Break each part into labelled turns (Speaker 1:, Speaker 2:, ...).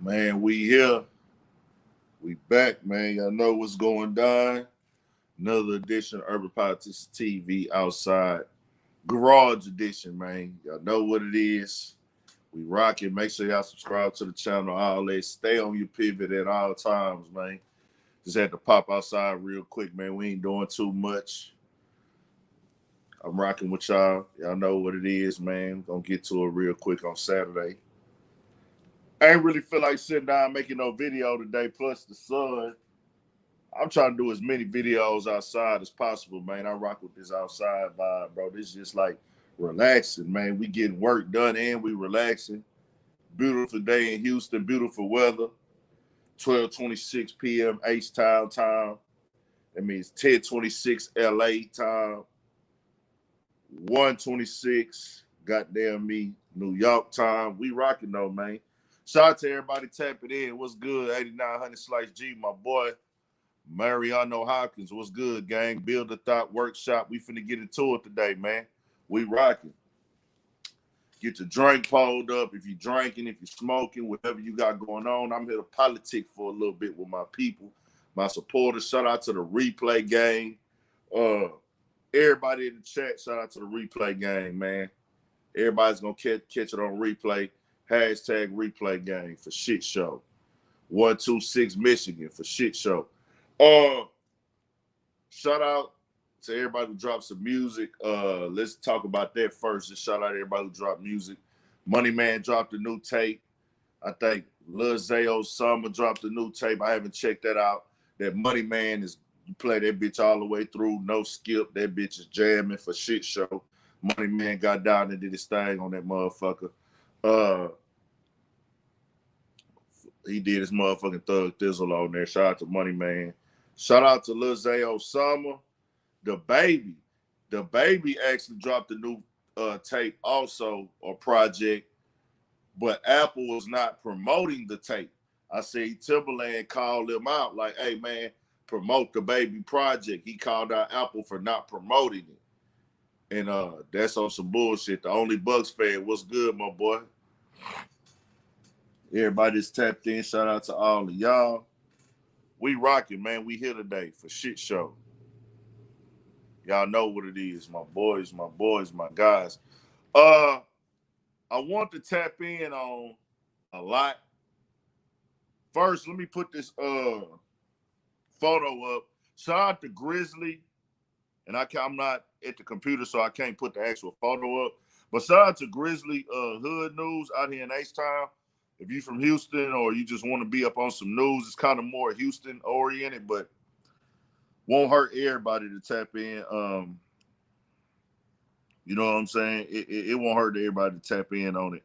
Speaker 1: Man, we here. We back, man. Y'all know what's going down. Another edition of Urban Politics TV outside. Garage edition, man. Y'all know what it is. We rock it. Make sure y'all subscribe to the channel. All that. Stay on your pivot at all times, man. Just had to pop outside real quick, man. We ain't doing too much. I'm rocking with y'all. Y'all know what it is, man. Gonna get to it real quick on Saturday. I ain't really feel like sitting down making no video today. Plus the sun. I'm trying to do as many videos outside as possible, man. I rock with this outside vibe, bro. This is just like relaxing, man. We getting work done and we relaxing. Beautiful day in Houston. Beautiful weather. 12:26 p.m. H-Town time. That means 10:26 LA time. 1:26 goddamn me New York time. We rocking though, man. Shout out to everybody tapping in. What's good? 8900 Slice G, my boy. Mariano Hopkins. What's good, gang? Build a Thought Workshop. We finna get into it today, man. We rocking. Get your drink pulled up. If you're drinking, if you're smoking, whatever you got going on. I'm here to politic for a little bit with my people, my supporters. Shout out to the replay gang. Everybody in the chat, shout out to the replay gang, man. Everybody's gonna catch it on replay. Hashtag replay gang for shit show. 126 Michigan for shit show. Shout out to everybody who dropped some music. Let's talk about that first. Just shout out to everybody who dropped music. Money Man dropped a new tape. I think Lil TJay Summer dropped a new tape. I haven't checked that out. That Money Man is, you play that bitch all the way through, no skip. That bitch is jamming for shit show. Money Man got down and did his thing on that motherfucker. He did his motherfucking Thug Thizzle on there. Shout out to Money Man. Shout out to Lil TJay Summer. The baby actually dropped a new tape also, or project, but Apple was not promoting the tape. I see Timberland called him out like, hey, man, promote the baby project. He called out Apple for not promoting it. And that's on some bullshit. The only Bucks fan, what's good, my boy? Everybody's tapped in. Shout out to all of y'all. We rocking, man. We here today for shit show. Y'all know what it is, my boys, my guys. I want to tap in on a lot. First, let me put this photo up. Shout out to Grizzly. And I'm not at the computer, so I can't put the actual photo up. But shout out to Grizzly Hood News out here in H-Town. If you're from Houston or you just want to be up on some news, it's kind of more Houston-oriented, but won't hurt everybody to tap in. You know what I'm saying? It won't hurt everybody to tap in on it.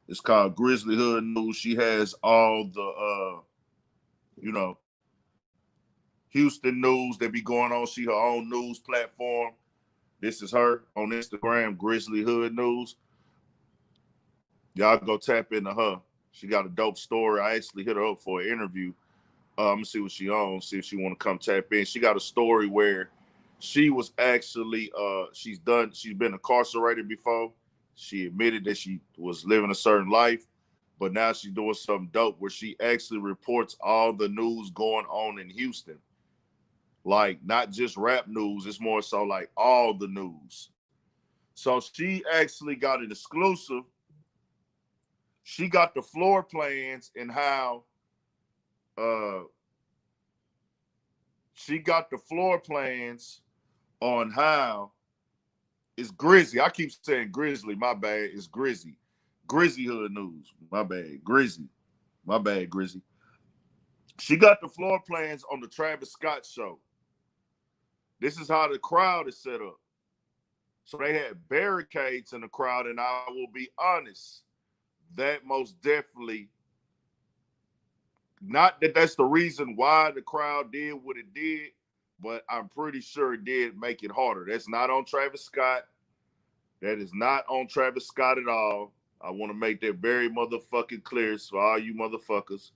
Speaker 1: It's called Grizzly Hood News. She has all the, Houston news that be going on. She her own news platform. This is her on Instagram, Grizzly Hood News. Y'all go tap into her. She got a dope story. I actually hit her up for an interview. I'm gonna see what she on, see if she want to come tap in. She got a story where she was actually she's been incarcerated before. She admitted that she was living a certain life, but now she's doing something dope where she actually reports all the news going on in Houston. Like not just rap news, it's more so like all the news. So she actually got an exclusive. She got the floor plans and how she got the floor plans on how it's Grizzly. I keep saying Grizzly, my bad. It's Grizzly. Grizzly Hood News, my bad. Grizzly, my bad, Grizzly. She got the floor plans on the Travis Scott show. This is how the crowd is set up. So they had barricades in the crowd, and I will be honest, that most definitely, not that that's the reason why the crowd did what it did, but I'm pretty sure it did make it harder. That's not on Travis Scott. That is not on Travis Scott at all. I want to make that very motherfucking clear so all you motherfuckers,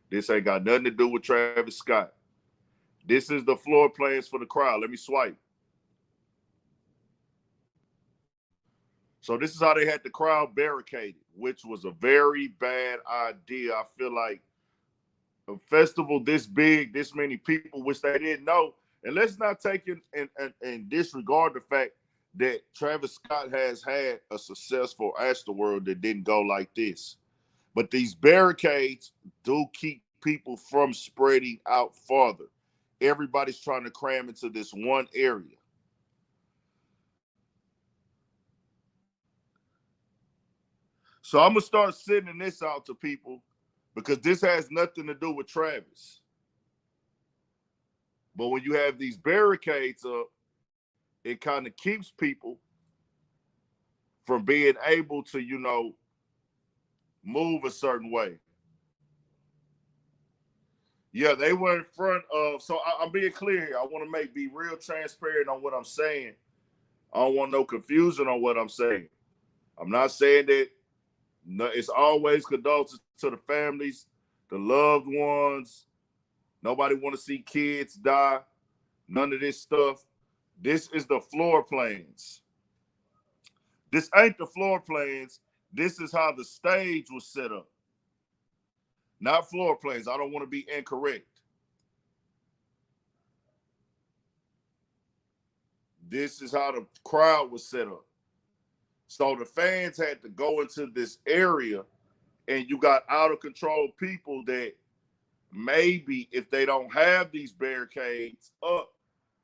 Speaker 1: this ain't got nothing to do with Travis Scott. This is the floor plans for the crowd. Let me swipe. So this is how they had the crowd barricaded, which was a very bad idea. I feel like a festival this big, this many people, which they didn't know. And let's not take it and disregard the fact that Travis Scott has had a successful Astroworld that didn't go like this. But these barricades do keep people from spreading out farther. Everybody's trying to cram into this one area. So I'm going to start sending this out to people because this has nothing to do with Travis. But when you have these barricades up, it kind of keeps people from being able to, move a certain way. Yeah, they were in front of, so I'm being clear here. I want to be real transparent on what I'm saying. I don't want no confusion on what I'm saying. I'm not saying that it's always condolences to the families, the loved ones. Nobody want to see kids die. None of this stuff. This is the floor plans. This ain't the floor plans. This is how the stage was set up. Not floor plans. I don't want to be incorrect. This is how the crowd was set up. So the fans had to go into this area, and you got out of control people that maybe if they don't have these barricades up,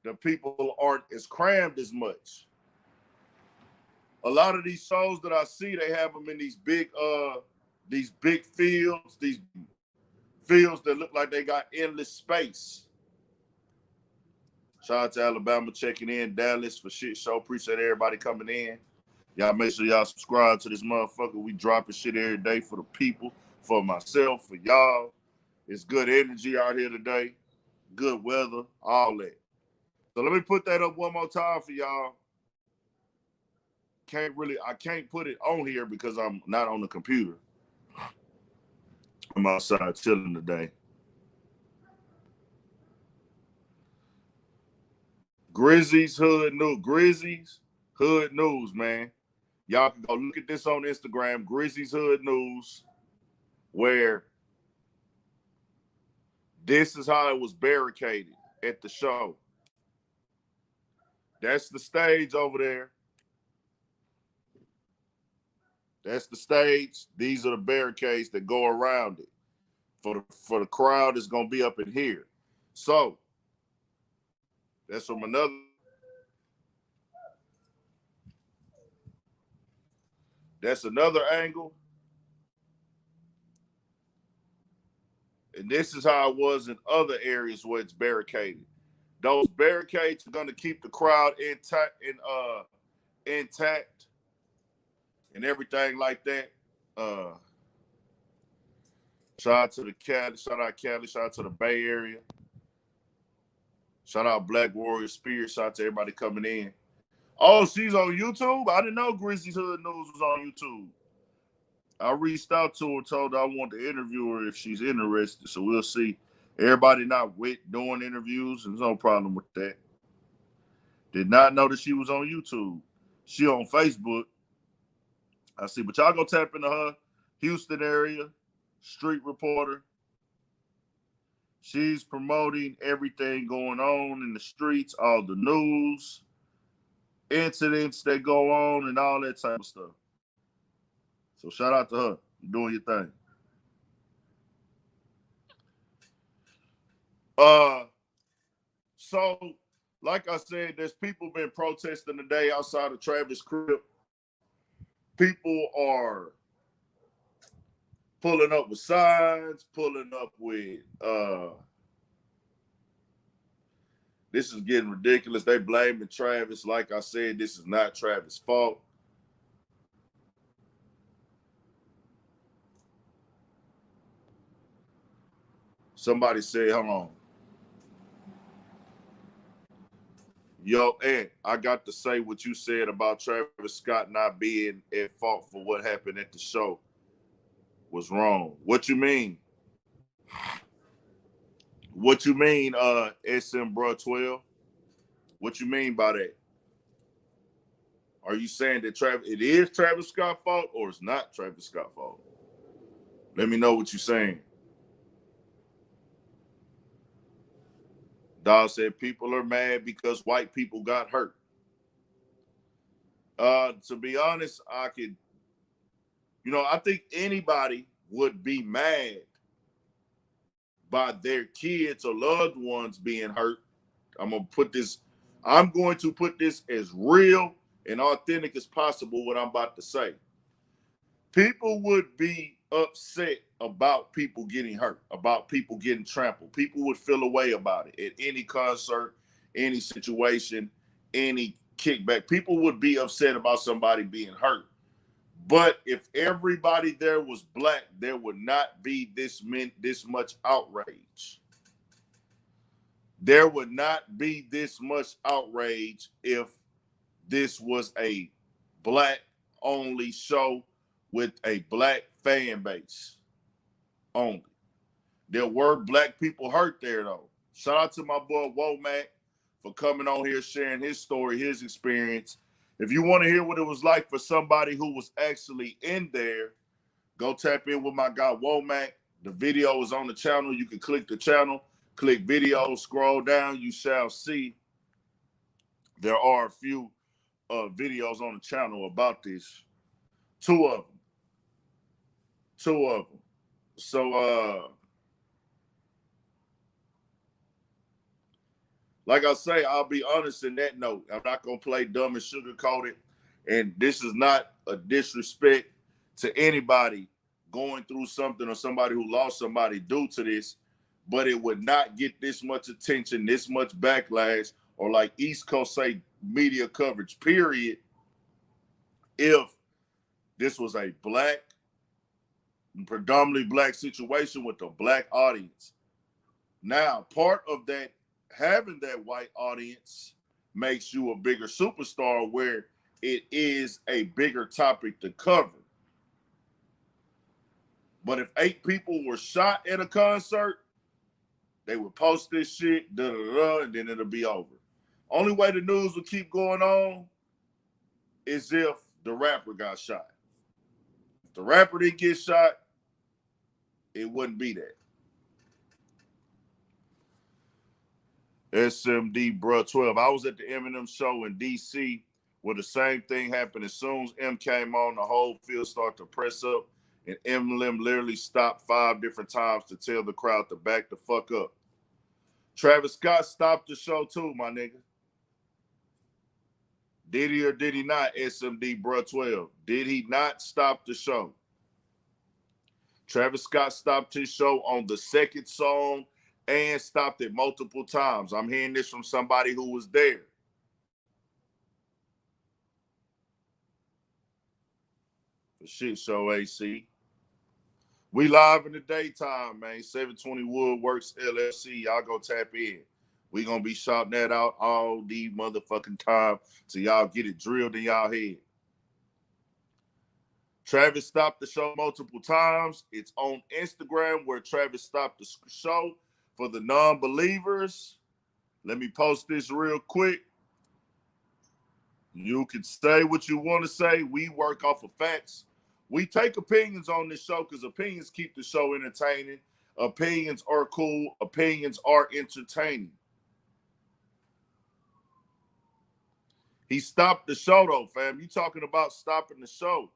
Speaker 1: the people aren't as crammed as much. A lot of these shows that I see, they have them in these big fields, these fields that look like they got endless space. Shout out to Alabama checking in, Dallas for shit show. Appreciate everybody coming in. Y'all make sure y'all subscribe to this motherfucker. We dropping shit every day for the people, for myself, for y'all. It's good energy out here today. Good weather, all that. So let me put that up one more time for y'all. I can't put it on here because I'm not on the computer. I'm outside chilling today. Grizzlies Hood News, man. Y'all can go look at this on Instagram, Grizzlies Hood News, where this is how it was barricaded at the show. That's the stage over there. That's the stage. These are the barricades that go around it. For the crowd is gonna be up in here. So that's from another. That's another angle. And this is how it was in other areas where it's barricaded. Those barricades are gonna keep the crowd intact and everything like that. Shout out to the Cali, shout out to the Bay Area. Shout out Black Warrior Spirit, shout out to everybody coming in. Oh, she's on YouTube? I didn't know Grizzlies Hood News was on YouTube. I reached out to her, told her I want to interview her if she's interested, so we'll see. Everybody not doing interviews, there's no problem with that. Did not know that she was on YouTube. She on Facebook. I see, but y'all go tap into her. Houston area, street reporter. She's promoting everything going on in the streets, all the news, incidents that go on, and all that type of stuff. So shout out to her. You're doing your thing. So, like I said, there's people been protesting today outside of Travis' crib. People are pulling up with signs, pulling up with this is getting ridiculous. They blaming Travis. Like I said, this is not Travis' fault. Somebody said, hold on. Yo, Ed, I got to say what you said about Travis Scott not being at fault for what happened at the show was wrong. What you mean? What you mean, SM Bro 12? What you mean by that? Are you saying that it is Travis Scott's fault or it's not Travis Scott's fault? Let me know what you're saying. Dawg said people are mad because white people got hurt. To be honest, I think anybody would be mad by their kids or loved ones being hurt. I'm going to put this as real and authentic as possible, what I'm about to say. People would be upset about people getting hurt, about people getting trampled. People would feel a way about it at any concert, any situation, any kickback. People would be upset about somebody being hurt. But if everybody there was black, there would not be this much outrage. There would not be this much outrage if this was a black-only show with a black fan base only. There were black people hurt there, though. Shout out to my boy Womack for coming on here, sharing his story, his experience. If you want to hear what it was like for somebody who was actually in there, go tap in with my guy Womack. The video is on the channel. You can click the channel, click video, scroll down. You shall see there are a few videos on the channel about this. Two of them. So, like I say, I'll be honest in that note. I'm not going to play dumb and sugarcoated. And this is not a disrespect to anybody going through something or somebody who lost somebody due to this, but it would not get this much attention, this much backlash, or like East Coast say, media coverage, period, if this was a predominantly black situation with a black audience. Now, part of that, having that white audience makes you a bigger superstar where it is a bigger topic to cover. But if 8 people were shot at a concert, they would post this shit, and then it'll be over. Only way the news will keep going on is if the rapper got shot. If the rapper didn't get shot, it wouldn't be that. SMD, bro, 12. I was at the Eminem show in D.C. where the same thing happened. As soon as M came on, the whole field started to press up, and Eminem literally stopped 5 different times to tell the crowd to back the fuck up. Travis Scott stopped the show too, my nigga. Did he or did he not, SMD, bro, 12? Did he not stop the show? Travis Scott stopped his show on the second song and stopped it multiple times. I'm hearing this from somebody who was there. For shit show, AC. We live in the daytime, man. 720 Woodworks LLC. Y'all go tap in. We gonna be shouting that out all the motherfucking time till y'all get it drilled in y'all head. Travis stopped the show multiple times. It's on Instagram where Travis stopped the show. For the non-believers, let me post this real quick. You can say what you want to say. We work off of facts. We take opinions on this show because opinions keep the show entertaining. Opinions are cool. Opinions are entertaining. He stopped the show, though, fam. You talking about stopping the show.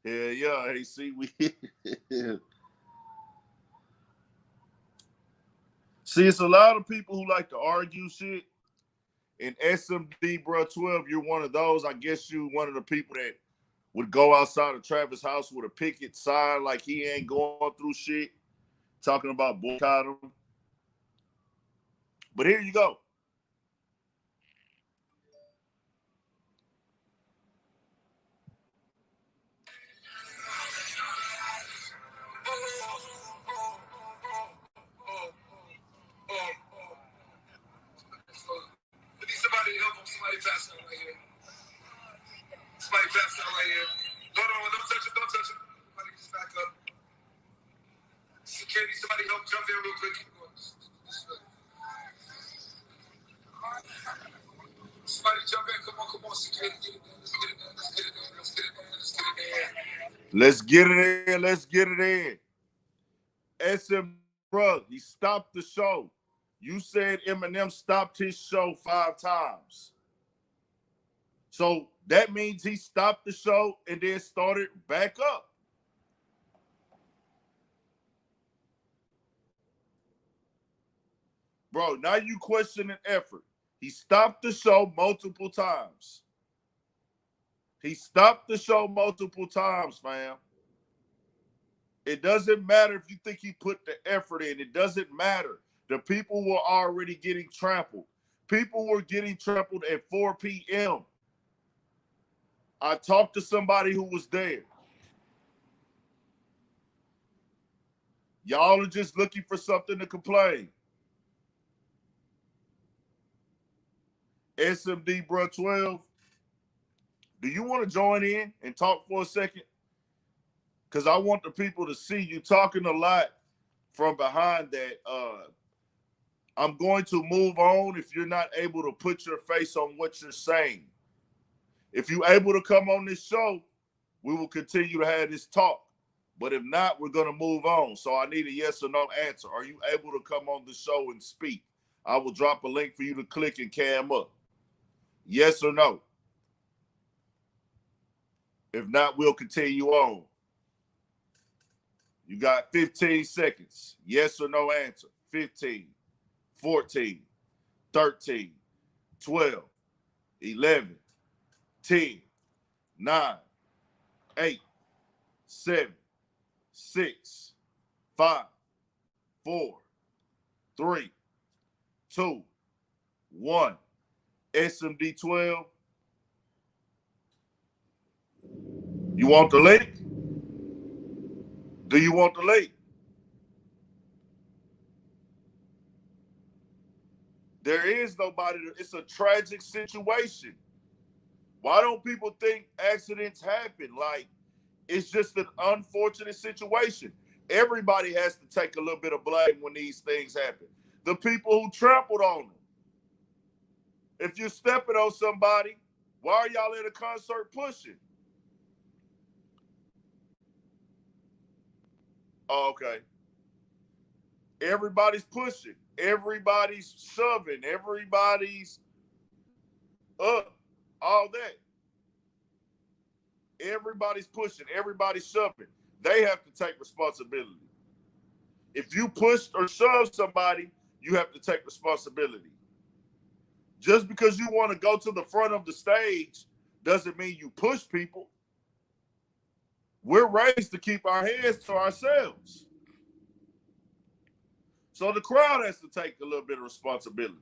Speaker 1: Yeah. Hey, see, See, it's a lot of people who like to argue shit. And SMD, bro, 12, you're one of those. I guess you one of the people that would go outside of Travis' house with a picket sign like he ain't going through shit, talking about boycott him. But here you go. Somebody help him. Somebody pass out right here. Somebody pass out right here. Hold on, don't touch him. Don't touch him. Somebody just back up. Security, somebody help jump in real quick. Somebody jump in. Come on. Let's get it in. Let's get it in. SM Rug, he stopped the show. You said Eminem stopped his show 5 times. So that means he stopped the show and then started back up. Bro, now you questioning effort. He stopped the show multiple times. He stopped the show multiple times, fam. It doesn't matter if you think he put the effort in. It doesn't matter. The people were already getting trampled. People were getting trampled at 4 p.m. I talked to somebody who was there. Y'all are just looking for something to complain. SMD Bro 12, do you want to join in and talk for a second? Because I want the people to see you talking a lot from behind that. I'm going to move on if you're not able to put your face on what you're saying. If you're able to come on this show, we will continue to have this talk. But if not, we're going to move on. So I need a yes or no answer. Are you able to come on the show and speak? I will drop a link for you to click and cam up. Yes or no? If not, we'll continue on. You got 15 seconds. Yes or no answer. 15, 14, 13, 12, 11, 10, 9, 8, 7, 6, 5, 4, 3, 2, 1. SMD 12. You want the link? Do you want the link? There is nobody. It's a tragic situation. Why don't people think accidents happen? Like, it's just an unfortunate situation. Everybody has to take a little bit of blame when these things happen. The people who trampled on them. If you're stepping on somebody, why are y'all at a concert pushing? Oh, okay. Everybody's pushing. Everybody's shoving. Everybody's up. All that. Everybody's pushing. Everybody's shoving. They have to take responsibility. If you pushed or shoved somebody, you have to take responsibility. Just because you want to go to the front of the stage doesn't mean you push people. We're raised to keep our hands to ourselves. So the crowd has to take a little bit of responsibility.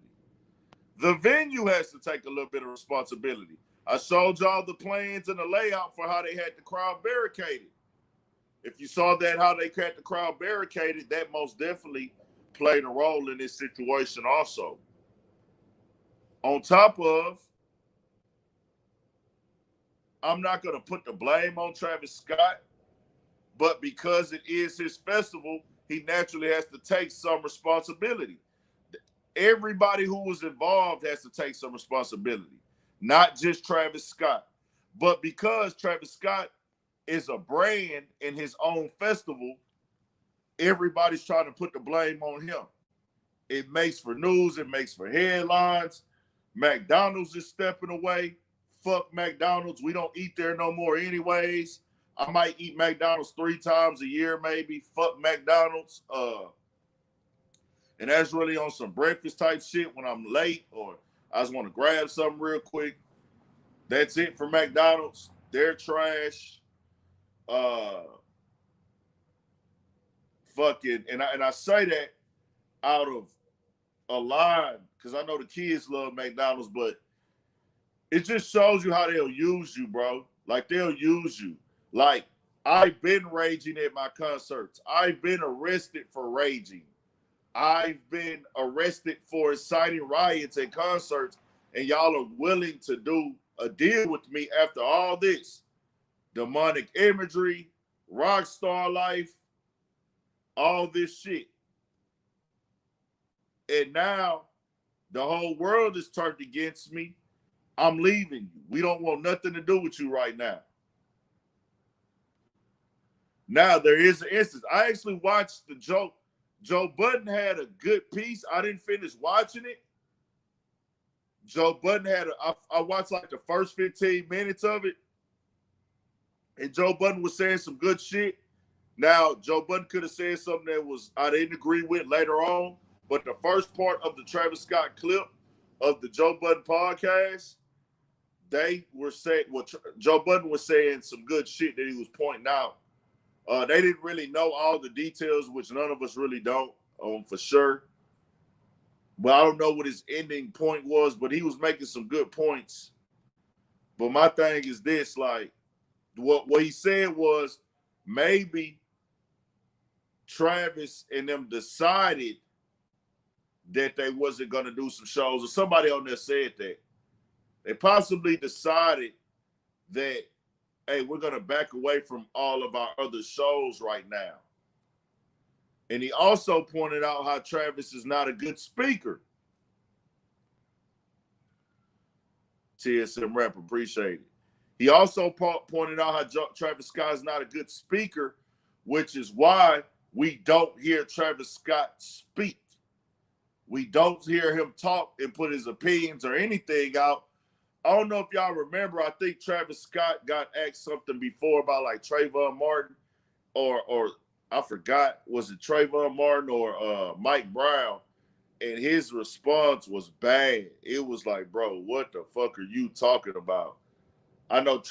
Speaker 1: The venue has to take a little bit of responsibility. I showed y'all the plans and the layout for how they had the crowd barricaded. If you saw that, how they had the crowd barricaded, that most definitely played a role in this situation also. On top of, I'm not going to put the blame on Travis Scott, but because it is his festival, he naturally has to take some responsibility. Everybody who was involved has to take some responsibility, not just Travis Scott. But because Travis Scott is a brand in his own festival, everybody's trying to put the blame on him. It makes for news. It makes for headlines. McDonald's is stepping away. Fuck McDonald's. We don't eat there no more anyways. I might eat McDonald's 3 times a year, maybe. Fuck McDonald's. And that's really on some breakfast type shit when I'm late or I just want to grab something real quick. That's it for McDonald's. They're trash. Fucking, and I say that out of a line because I know the kids love McDonald's, but it just shows you how they'll use you, bro. Like, they'll use you. Like, I've been raging at my concerts. I've been arrested for raging. I've been arrested for inciting riots at concerts, and y'all are willing to do a deal with me after all this. Demonic imagery, rock star life, all this shit. And now the whole world is turned against me I'm leaving you. We don't want nothing to do with you right now. Now, there is an instance. I actually watched the Joe Budden had a good piece. I didn't finish watching it. Joe Budden had I watched like the first 15 minutes of it. And Joe Budden was saying some good shit. Now, Joe Budden could have said something that I didn't agree with later on. But the first part of the Travis Scott clip of the Joe Budden podcast, they were saying, Joe Budden was saying some good shit that he was pointing out. They didn't really know all the details, which none of us really don't, for sure. But I don't know what his ending point was, but he was making some good points. But my thing is this, like, what he said was maybe Travis and them decided that they wasn't going to do some shows, or somebody on there said that. They possibly decided that, hey, we're going to back away from all of our other shows right now. And he also pointed out how Travis is not a good speaker. TSM Rap, appreciate it. He also pointed out how Travis Scott is not a good speaker, which is why we don't hear Travis Scott speak. We don't hear him talk and put his opinions or anything out. I don't know if y'all remember, I think Travis Scott got asked something before about like Trayvon Martin or I forgot, was it Trayvon Martin or Mike Brown? And his response was bad. It was like, bro, what the fuck are you talking about? I know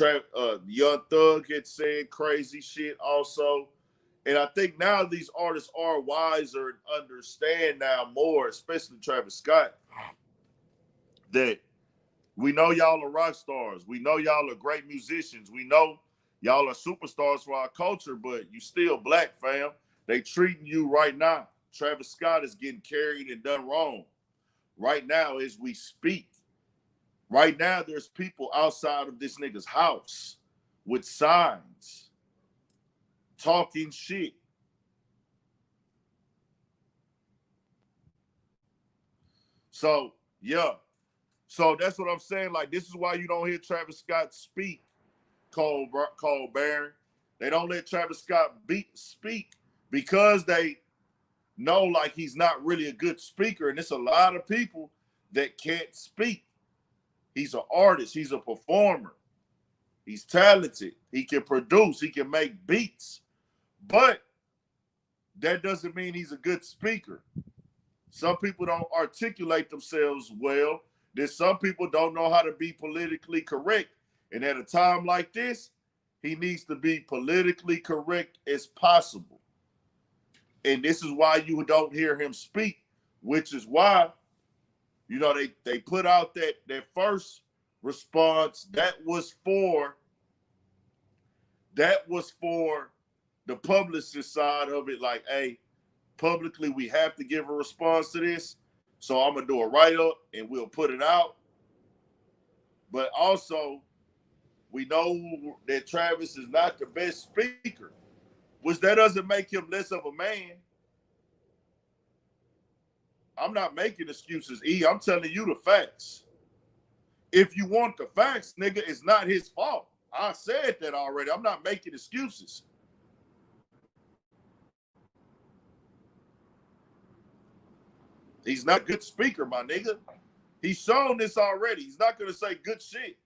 Speaker 1: Young Thug had said crazy shit also. And I think now these artists are wiser and understand now more, especially Travis Scott, that we know y'all are rock stars. We know y'all are great musicians. We know y'all are superstars for our culture, but you still black, fam. They treating you right now. Travis Scott is getting carried and done wrong. Right now, as we speak. Right now, there's people outside of this nigga's house with signs, talking shit. So, yeah. So that's what I'm saying. Like, this is why you don't hear Travis Scott speak, Cole Barron. They don't let Travis Scott speak because they know, like, he's not really a good speaker. And it's a lot of people that can't speak. He's an artist. He's a performer. He's talented. He can produce. He can make beats. But that doesn't mean he's a good speaker. Some people don't articulate themselves well. There's some people don't know how to be politically correct. And at a time like this, he needs to be politically correct as possible. And this is why you don't hear him speak, which is why, you know, they put out that first response that was for the publicist side of it. Like, hey, publicly we have to give a response to this, so I'm gonna do a write-up and we'll put it out. But also, we know that Travis is not the best speaker, which that doesn't make him less of a man. I'm not making excuses, E. I'm telling you the facts. If you want the facts, nigga, it's not his fault. I said that already. I'm not making excuses. He's not a good speaker, my nigga. He's shown this already. He's not going to say good shit.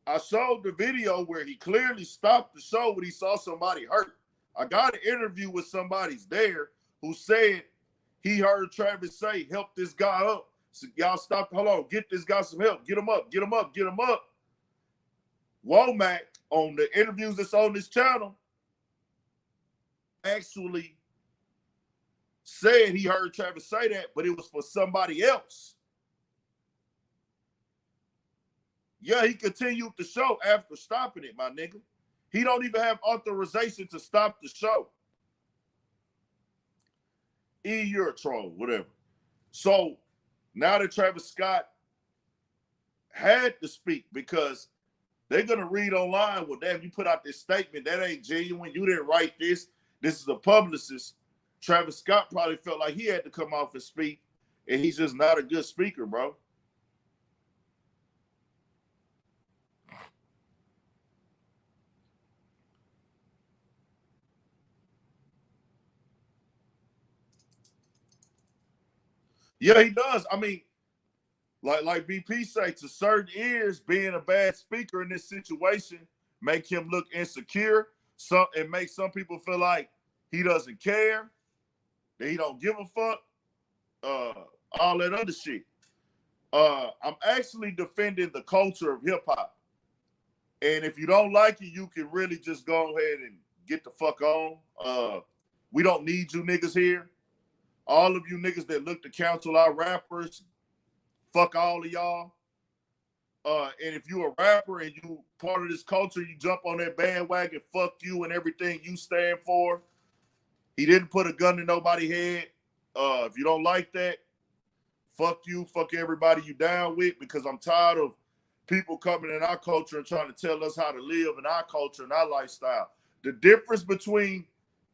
Speaker 1: I showed the video where he clearly stopped the show when he saw somebody hurt. I got an interview with somebody's there who said he heard Travis say, help this guy up. So y'all stop, hold on, get this guy some help. Get him up, get him up, get him up. Womack, on the interviews that's on this channel, actually said he heard Travis say that, but it was for somebody else. Yeah, he continued the show after stopping it, my nigga. He don't even have authorization to stop the show. You're a troll, whatever. So now that Travis Scott had to speak, because they're going to read online, well, damn, you put out this statement. That ain't genuine. You didn't write this. This is a publicist. Travis Scott probably felt like he had to come off and speak, and he's just not a good speaker, bro. Yeah, he does. I mean, like BP say, to certain ears, being a bad speaker in this situation make him look insecure. It makes some people feel like he doesn't care, that he don't give a fuck, all that other shit. I'm actually defending the culture of hip hop. And if you don't like it, you can really just go ahead and get the fuck on. We don't need you niggas here. All of you niggas that look to counsel our rappers, fuck all of y'all. And if you a rapper and you part of this culture, you jump on that bandwagon, fuck you and everything you stand for. He didn't put a gun in nobody's head. If you don't like that, fuck you, fuck everybody you down with, because I'm tired of people coming in our culture and trying to tell us how to live in our culture and our lifestyle. The difference between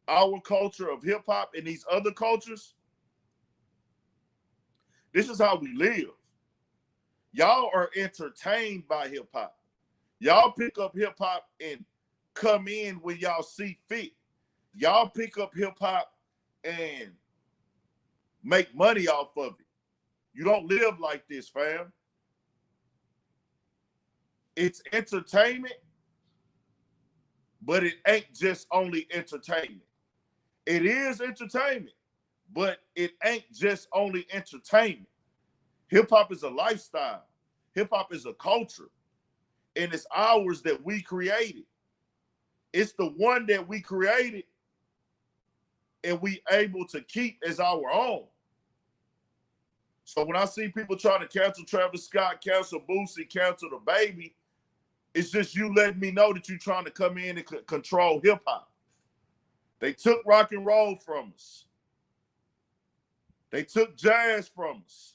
Speaker 1: our culture of hip hop and these other cultures, this is how we live. Y'all are entertained by hip hop. Y'all pick up hip hop and come in when y'all see fit. Y'all pick up hip hop and make money off of it. You don't live like this, fam. It's entertainment, but it ain't just only entertainment. It is entertainment, but it ain't just only entertainment. Hip hop is a lifestyle. Hip hop is a culture. And it's ours that we created. It's the one that we created and we able to keep as our own. So when I see people trying to cancel Travis Scott, cancel Boosie, cancel the baby, it's just you letting me know that you're trying to come in and control hip hop. They took rock and roll from us. They took jazz from us.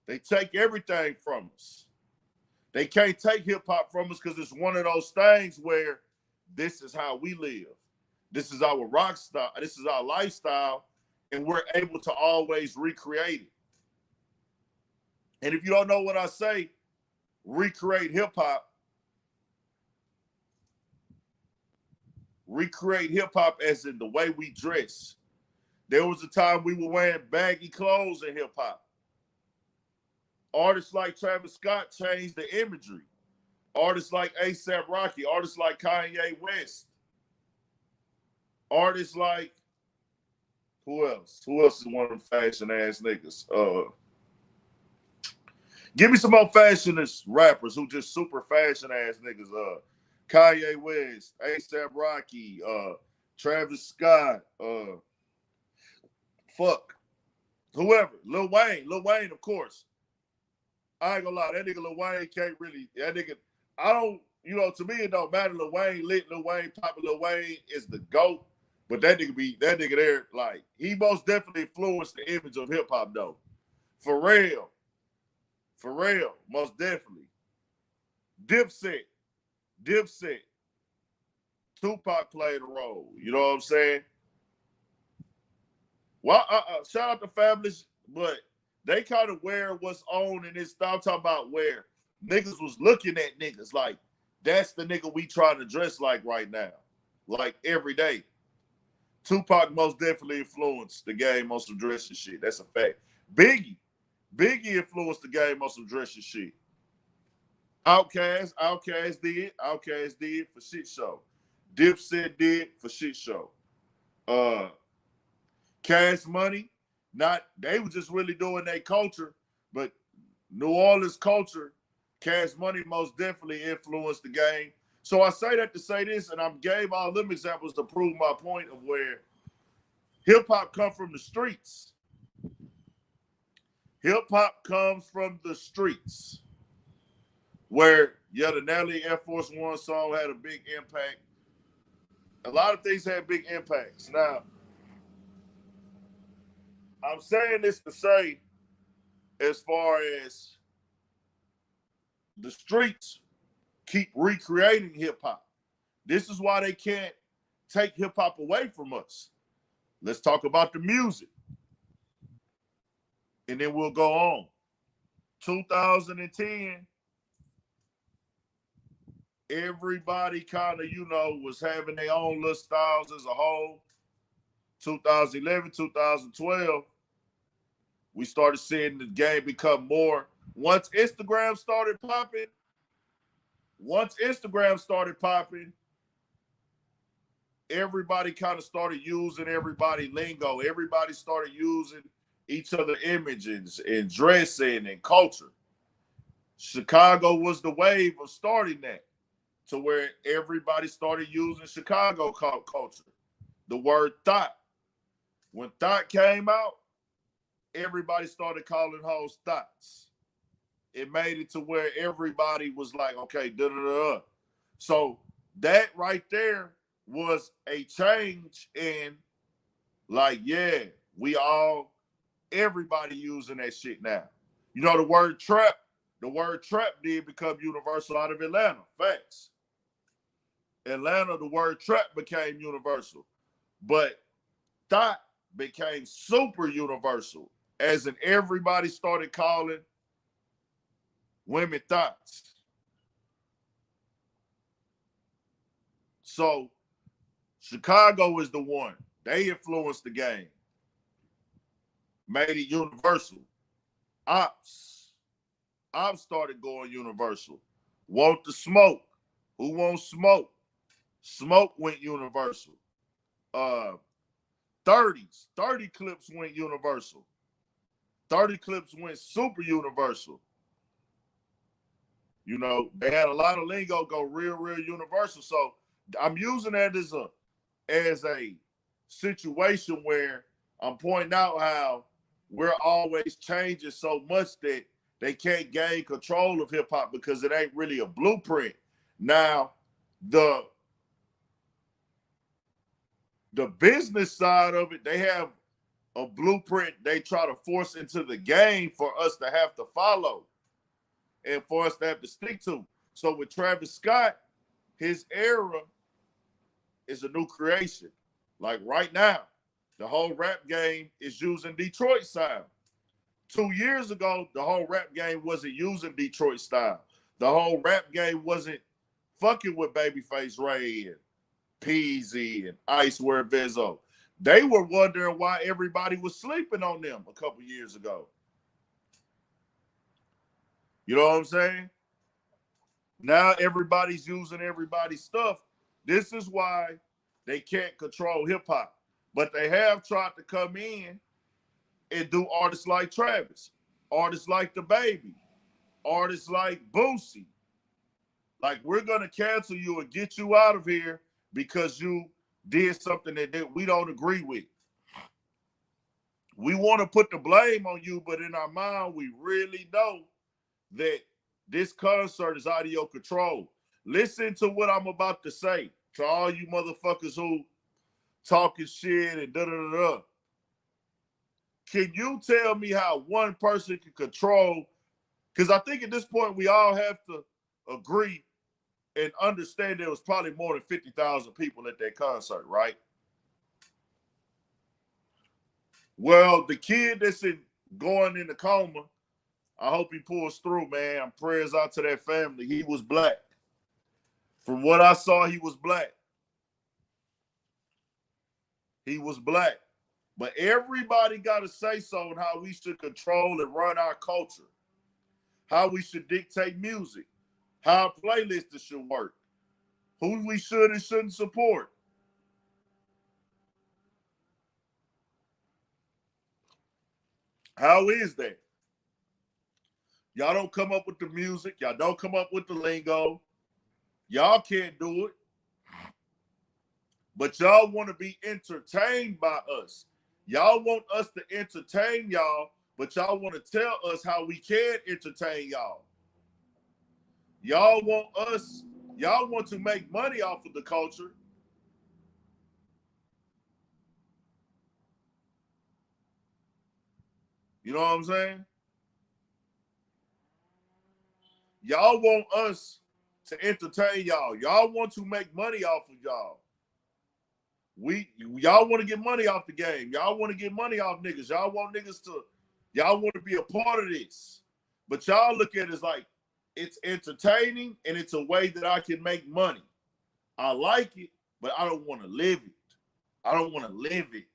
Speaker 1: They take everything from us. They can't take hip hop from us because it's one of those things where this is how we live. This is our rock style. This is our lifestyle. And we're able to always recreate it. And if you don't know what I say, recreate hip hop. Recreate hip hop as in the way we dress. There was a time we were wearing baggy clothes in hip hop. Artists like Travis Scott changed the imagery. Artists like A$AP Rocky, artists like Kanye West, artists like, who else? Who else is one of them fashion ass niggas? Give me some more fashionist rappers who just super fashion ass niggas. Kanye West, A$AP Rocky, Travis Scott, fuck, whoever. Lil Wayne, of course. I ain't gonna lie, that nigga Lil Wayne can't really, that nigga, I don't, to me it don't matter. Lil Wayne lit, Lil Wayne poppin', Lil Wayne is the GOAT, but that nigga there, like, he most definitely influenced the image of hip hop though. For real, most definitely. Dipset, Tupac played a role, you know what I'm saying? Well, shout out to Fabulous, but they kind of wear what's on in this style. I'm talking about where niggas was looking at niggas like, that's the nigga we trying to dress like right now, like every day. Tupac most definitely influenced the game on some dressing shit. That's a fact. Biggie influenced the game on some dressing shit. Outkast did for shit show. Dipset did for shit show. Cash Money, they was just really doing their culture, but New Orleans culture, Cash Money most definitely influenced the game. So I say that to say this, and I gave all them examples to prove my point of where hip hop come from the streets. Hip hop comes from the streets. Where, the Nelly Air Force One song had a big impact. A lot of things had big impacts. Now, I'm saying this to say, as far as the streets keep recreating hip hop. This is why they can't take hip hop away from us. Let's talk about the music. And then we'll go on. 2010, everybody kind of, was having their own little styles as a whole. 2011, 2012, we started seeing the game become more. Once Instagram started popping, everybody kind of started using everybody lingo. Everybody started using each other images and dressing and culture. Chicago was the wave of starting that, to where everybody started using Chicago culture. The word thought. When thought came out, everybody started calling hoes thoughts. It made it to where everybody was like, okay, da-da-da-da. So that right there was a change in, like, yeah, everybody using that shit now. You know, the word trap did become universal out of Atlanta. Facts. Atlanta, the word trap became universal. But thought became super universal, as in everybody started calling women thoughts. So Chicago is the one. They influenced the game, made it universal. Ops started going universal. Want the smoke. Who wants smoke? Smoke went universal. 30 clips went universal. 30 clips went super universal. You know, they had a lot of lingo go real universal. So I'm using that as a situation where I'm pointing out how we're always changing so much that they can't gain control of hip hop because it ain't really a blueprint. Now, the business side of it, they have a blueprint they try to force into the game for us to have to follow and for us to have to stick to. So with Travis Scott, his era is a new creation. Like right now, the whole rap game is using Detroit style. 2 years ago, the whole rap game wasn't using Detroit style. The whole rap game wasn't fucking with Babyface Ray and Peasy and Icewear Vizzo. They were wondering why everybody was sleeping on them a couple years ago. You know what I'm saying? Now everybody's using everybody's stuff. This is why they can't control hip hop. But they have tried to come in and do artists like Travis, artists like The Baby, artists like Boosie. Like, we're going to cancel you and get you out of here because you did something that we don't agree with. We want to put the blame on you, but in our mind, we really know that this concert is out of your control. Listen to what I'm about to say to all you motherfuckers who talking shit and da-da-da-da. Can you tell me how one person can control? Because I think at this point, we all have to agree and understand there was probably more than 50,000 people at that concert, right? Well, the kid that's going in the coma, I hope he pulls through, man. Prayers out to that family. He was black. From what I saw, he was black. He was black. But everybody got to say so on how we should control and run our culture, how we should dictate music, how playlists should work, who we should and shouldn't support. How is that? Y'all don't come up with the music. Y'all don't come up with the lingo. Y'all can't do it. But y'all want to be entertained by us. Y'all want us to entertain y'all, but y'all want to tell us how we can entertain y'all. Y'all want to make money off of the culture. You know what I'm saying? Y'all want us to entertain y'all. Y'all want to make money off of y'all. Y'all want to get money off the game. Y'all want to get money off niggas. Y'all want to be a part of this. But y'all look at it as like, it's entertaining and it's a way that I can make money. I like it, but I don't want to live it. I don't want to live it.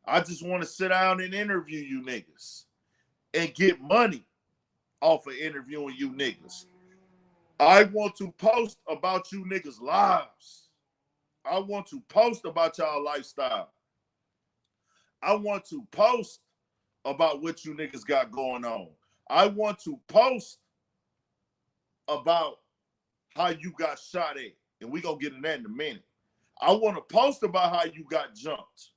Speaker 1: I just want to sit down and interview you niggas and get money off of interviewing you niggas. I want to post about you niggas' lives. I want to post about y'all lifestyle. I want to post about what you niggas got going on. I want to post about how you got shot at. And we gonna get in that in a minute. I want to post about how you got jumped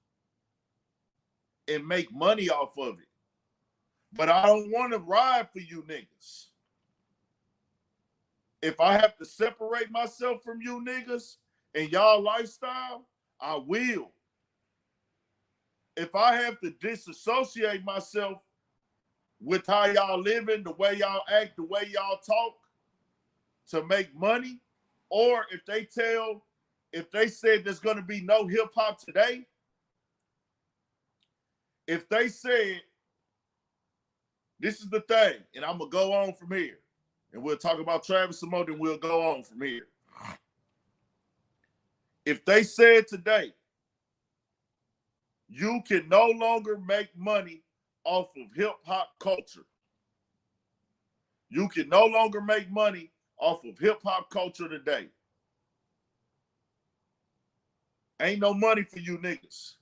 Speaker 1: and make money off of it. But I don't want to ride for you niggas. If I have to separate myself from you niggas and y'all lifestyle, I will. If I have to disassociate myself with how y'all living, the way y'all act, the way y'all talk to make money, or if they said there's going to be no hip hop today, if they said, this is the thing, and I'm going to go on from here, and we'll talk about Travis some more, then we'll go on from here. If they said today, you can no longer make money off of hip-hop culture. You can no longer make money off of hip-hop culture today. Ain't no money for you niggas.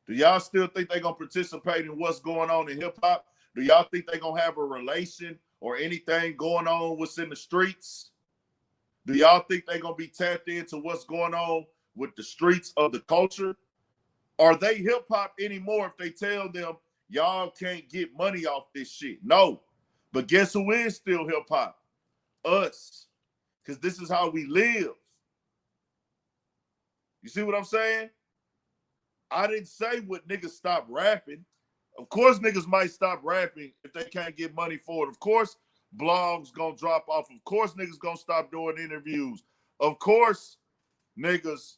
Speaker 1: Do y'all still think they're going to participate in what's going on in hip-hop? Do y'all think they're going to have a relation or anything going on what's in the streets? Do y'all think they're going to be tapped into what's going on with the streets of the culture? Are they hip-hop anymore if they tell them, y'all can't get money off this shit? No. But guess who is still hip-hop? Us. Because this is how we live. You see what I'm saying? I didn't say what niggas stop rapping. Of course niggas might stop rapping if they can't get money for it. Of course blogs gonna drop off. Of course niggas gonna stop doing interviews. Of course niggas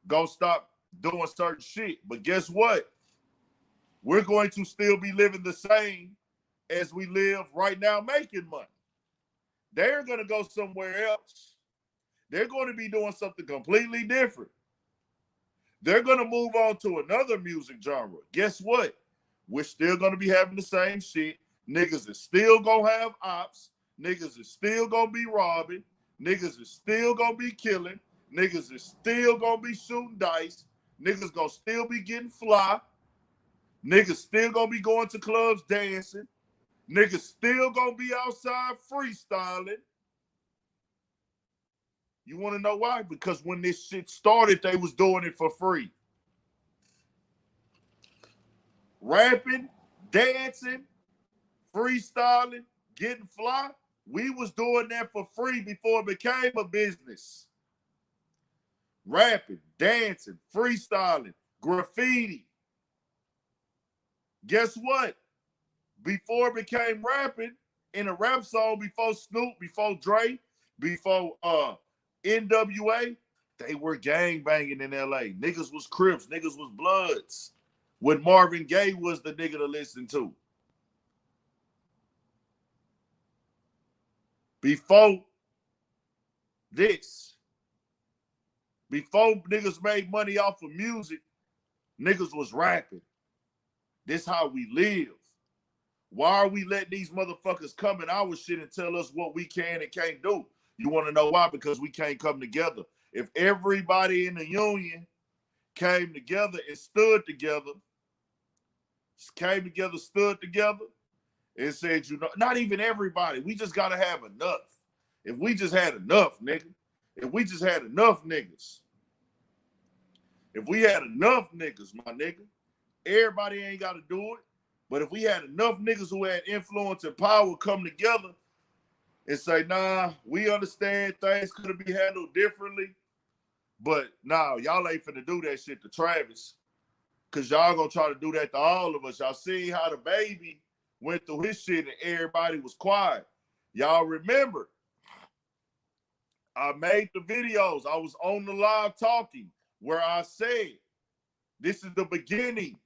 Speaker 1: gonna stop doing certain shit. But guess what? We're going to still be living the same as we live right now making money. They're gonna go somewhere else. They're going to be doing something completely different. They're going to move on to another music genre. Guess what? We're still going to be having the same shit. Niggas is still going to have ops. Niggas is still going to be robbing. Niggas is still going to be killing. Niggas is still going to be shooting dice. Niggas going to still be getting fly. Niggas still going to be going to clubs dancing. Niggas still going to be outside freestyling. You want to know why? Because when this shit started, they was doing it for free. Rapping, dancing, freestyling, getting fly. We was doing that for free before it became a business. Rapping, dancing, freestyling, graffiti. Guess what? Before it became rapping, in a rap song, before Snoop, before Dre, before NWA, they were gang banging in LA. Niggas was Crips, niggas was Bloods. When Marvin Gaye was the nigga to listen to. Before this, before niggas made money off of music, niggas was rapping. This how we live. Why are we letting these motherfuckers come in our shit and tell us what we can and can't do? You want to know why? Because we can't come together. If everybody in the union came together and stood together, and said, you know, not even everybody. We just got to have enough. If we just had enough, nigga. If we just had enough niggas. If we had enough niggas, my nigga, everybody ain't got to do it. But if we had enough niggas who had influence and power come together and say, nah, we understand things could have been handled differently, but nah, y'all ain't finna do that shit to Travis, because y'all gonna try to do that to all of us. Y'all see how the baby went through his shit and everybody was quiet. Y'all remember, I made the videos. I was on the live talking where I said, this is the beginning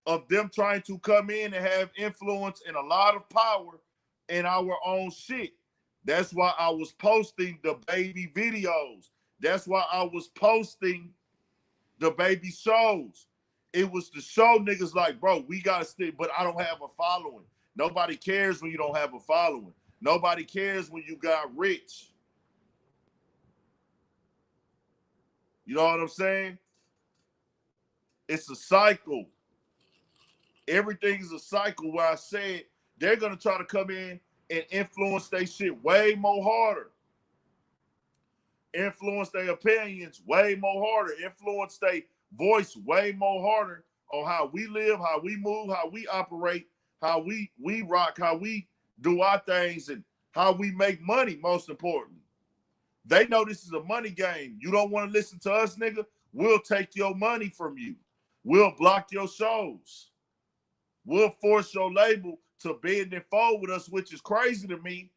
Speaker 1: of them trying to come in and have influence and a lot of power in our own shit. That's why I was posting the baby videos. That's why I was posting the baby shows. It was to show niggas like, bro, we gotta stick, but I don't have a following. Nobody cares when you don't have a following. Nobody cares when you got rich. You know what I'm saying? It's a cycle. Everything's a cycle where I said they're going to try to come in and influence their shit way more harder. Influence their opinions way more harder. Influence their voice way more harder on how we live, how we move, how we operate, how we rock, how we do our things, and how we make money, most importantly. They know this is a money game. You don't want to listen to us, nigga? We'll take your money from you. We'll block your shows. We'll force your label to bend and fold with us, which is crazy to me,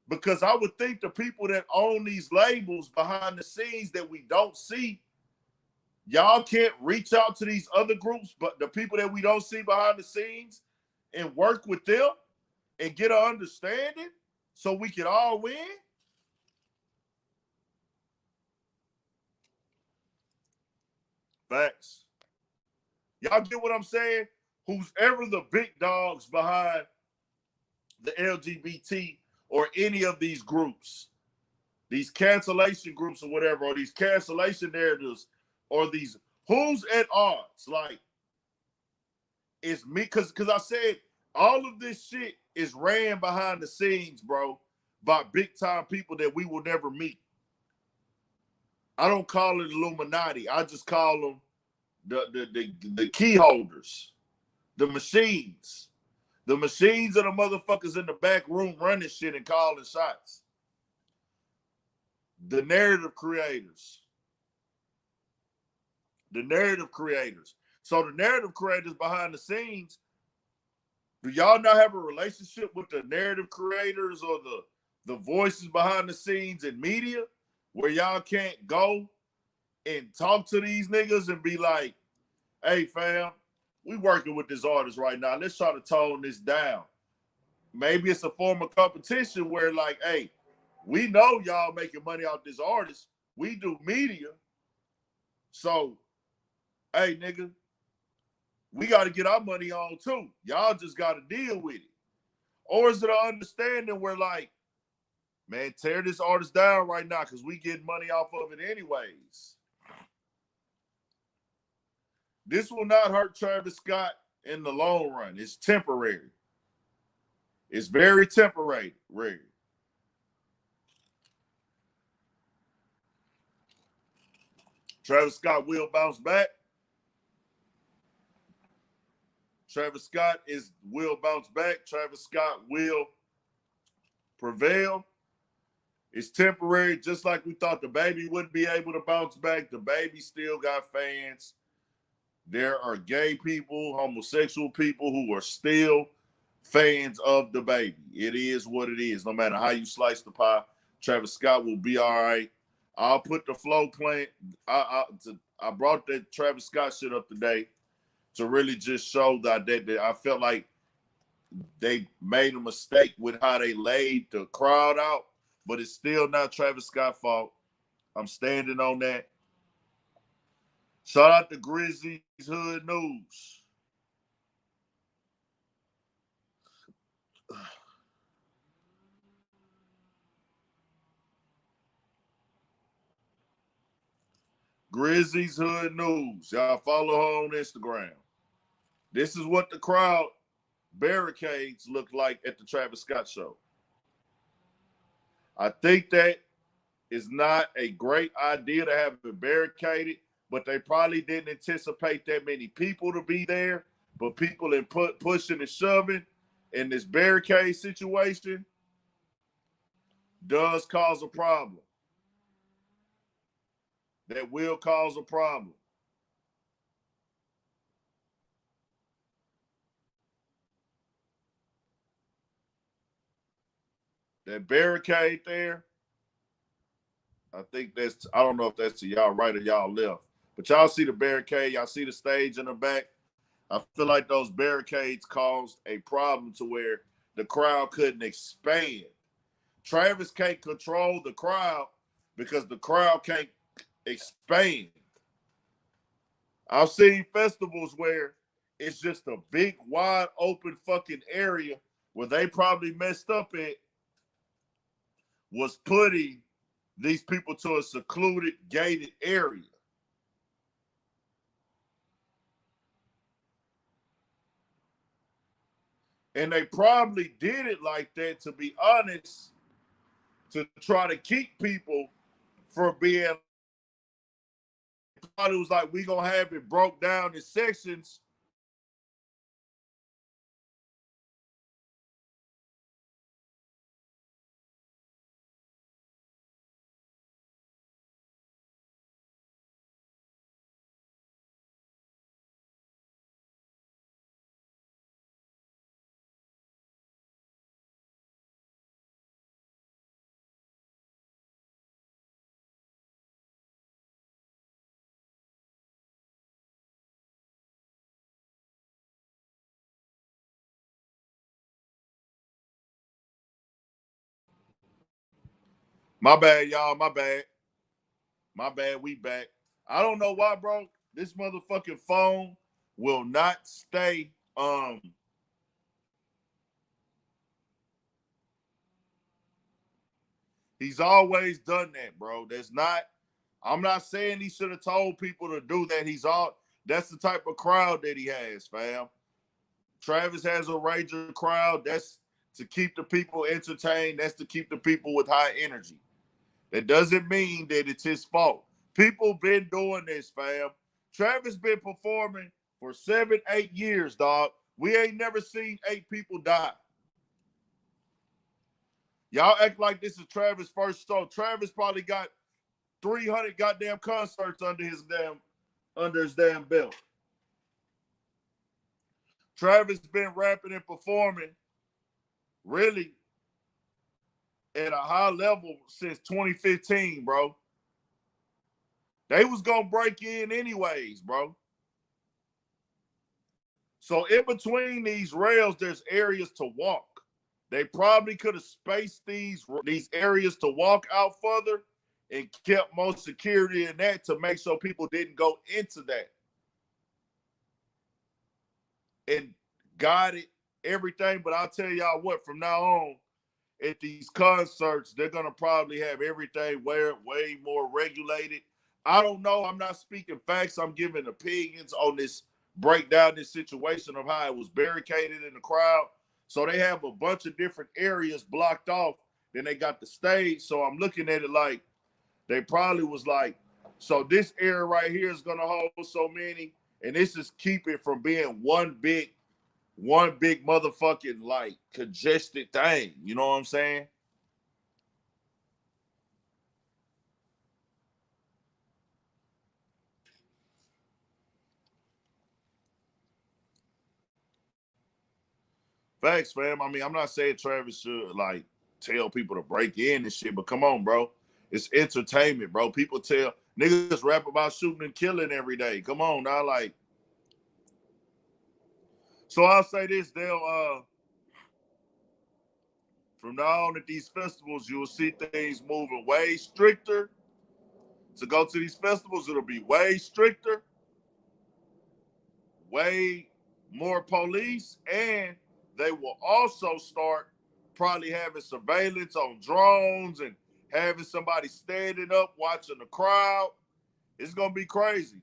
Speaker 1: because I would think the people that own these labels behind the scenes that we don't see, y'all can't reach out to these other groups, but the people that we don't see behind the scenes, and work with them and get an understanding so we can all win. Facts. Y'all get what I'm saying? Who's ever the big dogs behind the LGBT or any of these groups, these cancellation groups or whatever, or these cancellation narratives, or these, who's at odds? Like, it's me, because I said all of this shit is ran behind the scenes, bro, by big time people that we will never meet. I don't call it Illuminati. I just call them the key holders, the machines. The machines are the motherfuckers in the back room running shit and calling shots. The narrative creators. The narrative creators. So the narrative creators behind the scenes, do y'all not have a relationship with the narrative creators or the voices behind the scenes in media where y'all can't go and talk to these niggas and be like, hey, fam, we working with this artist right now. Let's try to tone this down. Maybe it's a form of competition where, like, hey, we know y'all making money off this artist. We do media. So, hey, nigga, we got to get our money on too. Y'all just got to deal with it. Or is it an understanding where, like, man, tear this artist down right now because we get money off of it anyways. This will not hurt Travis Scott in the long run. It's temporary. It's very temporary. Travis Scott will bounce back. Travis Scott will bounce back. Travis Scott will prevail. It's temporary, just like we thought the baby wouldn't be able to bounce back. The baby still got fans. There are gay people, homosexual people who are still fans of the baby. It is what it is. No matter how you slice the pie, Travis Scott will be all right. I'll put the flow playing. I brought that Travis Scott shit up today to really just show that I felt like they made a mistake with how they laid the crowd out, but it's still not Travis Scott's fault. I'm standing on that. Shout out to Grizzlies Hood News. Grizzlies Hood News. Y'all follow her on Instagram. This is what the crowd barricades look like at the Travis Scott show. I think that is not a great idea to have it barricaded, but they probably didn't anticipate that many people to be there. But people in pushing and shoving in this barricade situation does cause a problem. That will cause a problem. That barricade there, I think I don't know if that's to y'all right or y'all left, but y'all see the barricade, y'all see the stage in the back. I feel like those barricades caused a problem to where the crowd couldn't expand. Travis can't control the crowd because the crowd can't expand. I've seen festivals where it's just a big, wide open fucking area where they probably messed up at was putting these people to a secluded, gated area. And they probably did it like that, to be honest, to try to keep people from being. It was like, we gonna have it broke down in sections. My bad, y'all. My bad. My bad. We back. I don't know why, bro. This motherfucking phone will not stay. He's always done that, bro. That's not. I'm not saying he should have told people to do that. That's the type of crowd that he has, fam. Travis has a rager crowd. That's to keep the people entertained. That's to keep the people with high energy. That doesn't mean that it's his fault. People been doing this, fam. Travis been performing for 7, 8 years, dog. We ain't never seen 8 people die. Y'all act like this is Travis' first show. Travis probably got 300 goddamn concerts under his damn belt. Travis been rapping and performing really at a high level since 2015, bro. They was gonna break in anyways, bro. So in between these rails, there's areas to walk. They probably could have spaced these areas to walk out further and kept more security in that to make sure people didn't go into that. And guided everything. But I'll tell y'all what, from now on, at these concerts, they're gonna probably have everything way more regulated. I don't know. I'm not speaking facts. I'm giving opinions on this breakdown, this situation of how it was barricaded in the crowd. So they have a bunch of different areas blocked off. Then they got the stage. So I'm looking at it like they probably was like, so this area right here is gonna hold so many, and this is keep it from being one big motherfucking like congested thing. You know what I'm saying? Facts, fam. I mean, I'm not saying Travis should like tell people to break in and shit, but come on, bro. It's entertainment, bro. People tell niggas rap about shooting and killing every day. Come on now, like. So I'll say this, they'll from now on at these festivals, you'll see things moving way stricter. To go to these festivals, it'll be way stricter, way more police, and they will also start probably having surveillance on drones and having somebody standing up watching the crowd. It's gonna be crazy.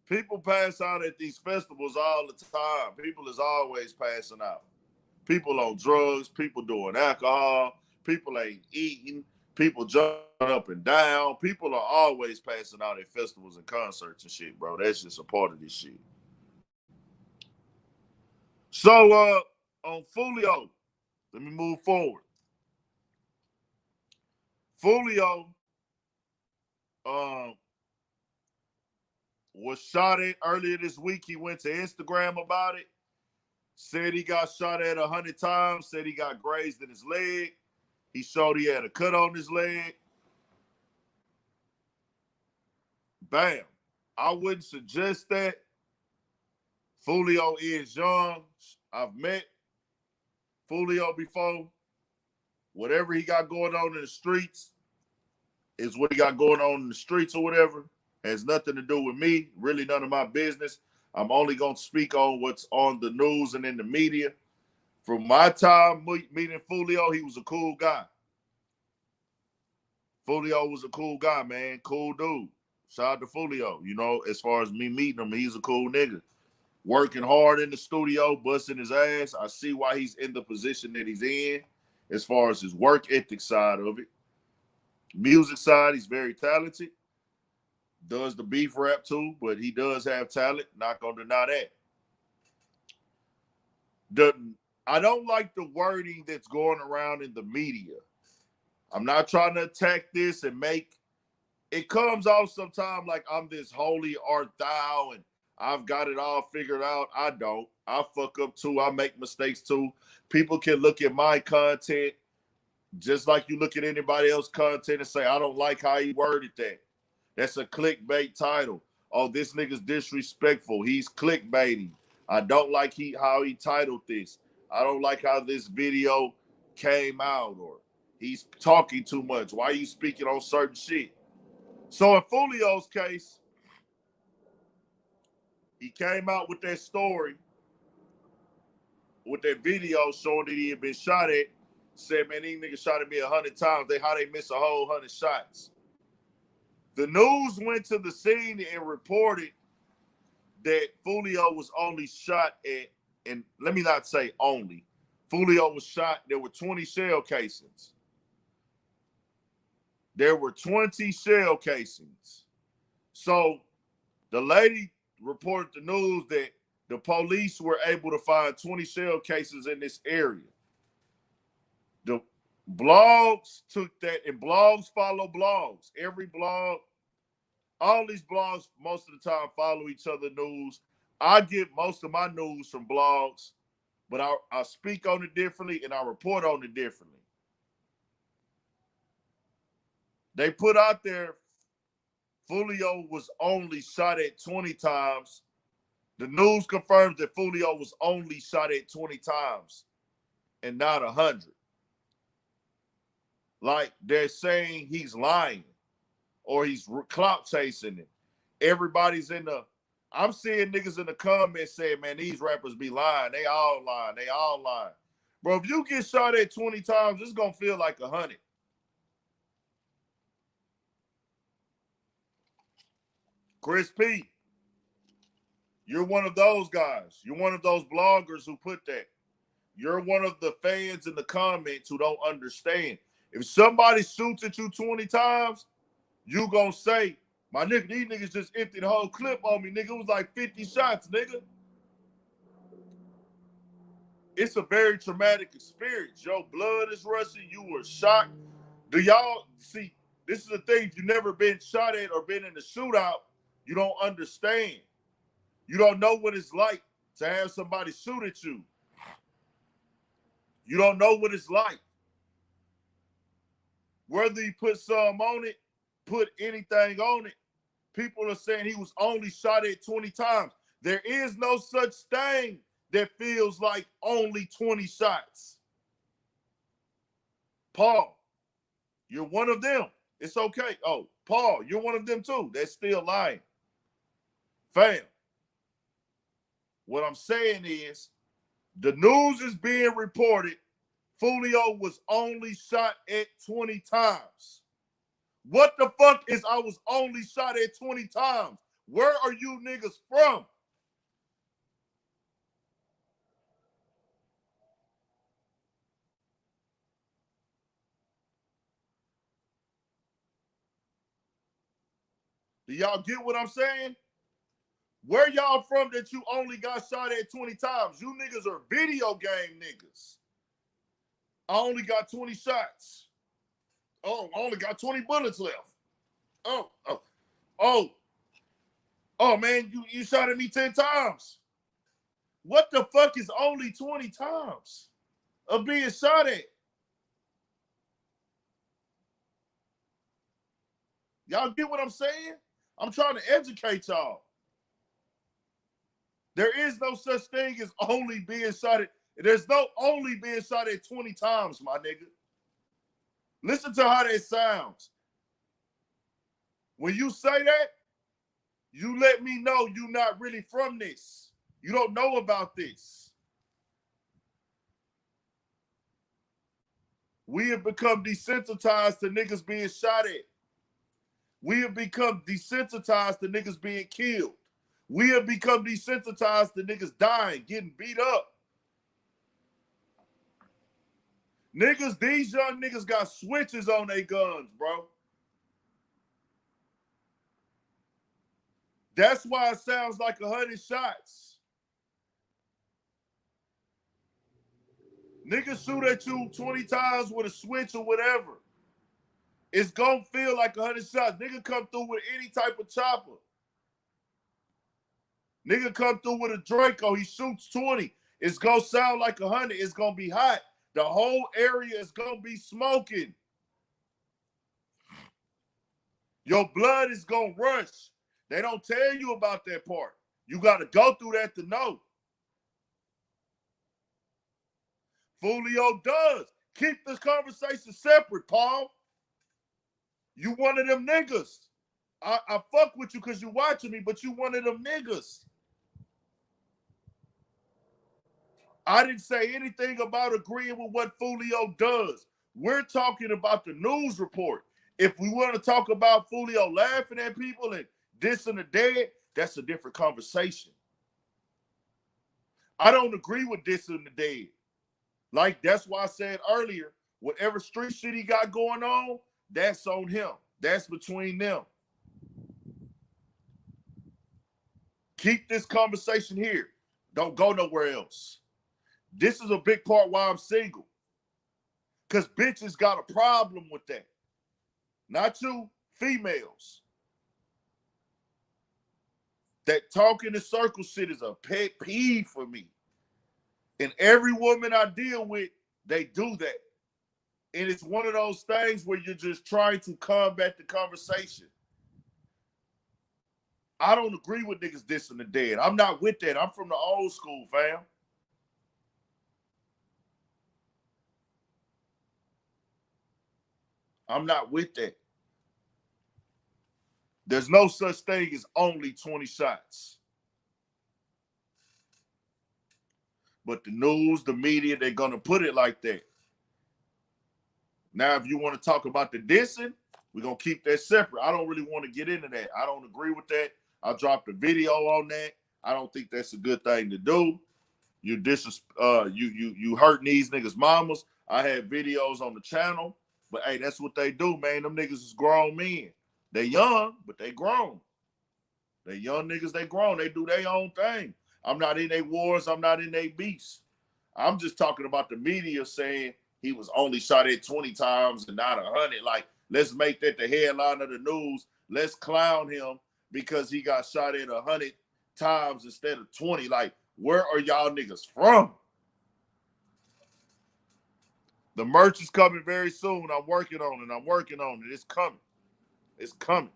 Speaker 1: People pass out at these festivals all the time. People is always passing out. People on drugs, people doing alcohol, people ain't eating, people jumping up and down. People are always passing out at festivals and concerts and shit, bro. That's just a part of this shit. So on Foolio, let me move forward. Foolio um was shot at earlier this week. He went to Instagram about it. Said he got shot at 100 times. Said he got grazed in his leg. He showed he had a cut on his leg. Bam. I wouldn't suggest that. Foolio is young. I've met Foolio before. Whatever he got going on in the streets is what he got going on in the streets or whatever. Has nothing to do with me. Really none of my business. I'm only going to speak on what's on the news and in the media. From my time meeting Foolio, he was a cool guy. Foolio was a cool guy, man. Cool dude. Shout out to Foolio. You know, as far as me meeting him, he's a cool nigga. Working hard in the studio, busting his ass. I see why he's in the position that he's in as far as his work ethic side of it. Music side, he's very talented. Does the beef rap too, but he does have talent. Not gonna deny that. I don't like the wording that's going around in the media. I'm not trying to attack this and make it comes off sometimes like I'm this holy art thou and I've got it all figured out. I don't. I fuck up too. I make mistakes too. People can look at my content just like you look at anybody else's content and say, I don't like how he worded that. That's a clickbait title. Oh, this nigga's disrespectful. He's clickbaiting. I don't like how he titled this. I don't like how this video came out, or he's talking too much. Why are you speaking on certain shit? So in Foolio's case, he came out with that story, with that video showing that he had been shot at. Said, man, these niggas shot at me 100 times. How they miss a whole 100 shots? The news went to the scene and reported that Foolio was only shot at, and let me not say only, Foolio was shot, there were 20 shell casings. There were 20 shell casings. So the lady reported the news that the police were able to find 20 shell cases in this area. The blogs took that, and blogs follow blogs. Every blog, all these blogs most of the time follow each other news. I get most of my news from blogs, but I speak on it differently and I report on it differently. They put out there Foolio was only shot at 20 times. The news confirms that Foolio was only shot at 20 times and not 100. Like they're saying he's lying or he's clout chasing it. Everybody's I'm seeing niggas in the comments saying, man, these rappers be lying. They all lying. They all lying. Bro, if you get shot at 20 times, it's going to feel like 100. Chris P, you're one of those guys. You're one of those bloggers who put that. You're one of the fans in the comments who don't understand. If somebody shoots at you 20 times, you gonna say, my nigga, these niggas just emptied the whole clip on me, nigga. It was like 50 shots, nigga. It's a very traumatic experience. Your blood is rushing. You were shocked. Do y'all see? This is the thing. If you've never been shot at or been in a shootout, you don't understand. You don't know what it's like to have somebody shoot at you. You don't know what it's like. Whether you put some on it, put anything on it, people are saying he was only shot at 20 times. There is no such thing that feels like only 20 shots. Paul, you're one of them. It's okay. Oh, Paul, you're one of them too. That's still lying. Fam, what I'm saying is the news is being reported Foolio was only shot at 20 times. What the fuck is I was only shot at 20 times? Where are you niggas from? Do y'all get what I'm saying? Where y'all from that you only got shot at 20 times? You niggas are video game niggas. I only got 20 shots. Oh, I only got 20 bullets left. Oh, man, you shot at me 10 times. What the fuck is only 20 times of being shot at? Y'all get what I'm saying? I'm trying to educate y'all. There is no such thing as only being shot at. There's no only being shot at 20 times, my nigga. Listen to how that sounds. When you say that, you let me know you're not really from this. You don't know about this. We have become desensitized to niggas being shot at. We have become desensitized to niggas being killed. We have become desensitized to niggas dying, getting beat up. Niggas, these young niggas got switches on their guns, bro. That's why it sounds like 100 shots. Niggas shoot at you 20 times with a switch or whatever. It's gonna feel like 100 shots. Nigga come through with any type of chopper. Nigga come through with a Draco. He shoots 20. It's gonna sound like 100. It's gonna be hot. The whole area is gonna be smoking. Your blood is gonna rush. They don't tell you about that part. You gotta go through that to know. Foolio does. Keep this conversation separate, Paul. You one of them niggas. I fuck with you because you watching me, but you one of them niggas. I didn't say anything about agreeing with what Foolio does. We're talking about the news report. If we want to talk about Foolio laughing at people and dissing the dead, that's a different conversation. I don't agree with dissing the dead. Like, that's why I said earlier, whatever street shit he got going on, that's on him. That's between them. Keep this conversation here. Don't go nowhere else. This is a big part why I'm single. Because bitches got a problem with that. Not you, females. That talk in the circle shit is a pet peeve for me. And every woman I deal with, they do that. And it's one of those things where you're just trying to combat the conversation. I don't agree with niggas dissing the dead. I'm not with that. I'm from the old school, fam. I'm not with that. There's no such thing as only 20 shots. But the news, the media, they're going to put it like that. Now, if you want to talk about the dissing, we're going to keep that separate. I don't really want to get into that. I don't agree with that. I dropped a video on that. I don't think that's a good thing to do. You hurting these niggas' mamas. I had videos on the channel. But, hey, that's what they do, man. Them niggas is grown men. They young, but they grown. They young niggas, they grown. They do their own thing. I'm not in their wars. I'm not in their beefs. I'm just talking about the media saying he was only shot at 20 times and not 100. Like, let's make that the headline of the news. Let's clown him because he got shot at 100 times instead of 20. Like, where are y'all niggas from? The merch is coming very soon. I'm working on it. It's coming. It's coming.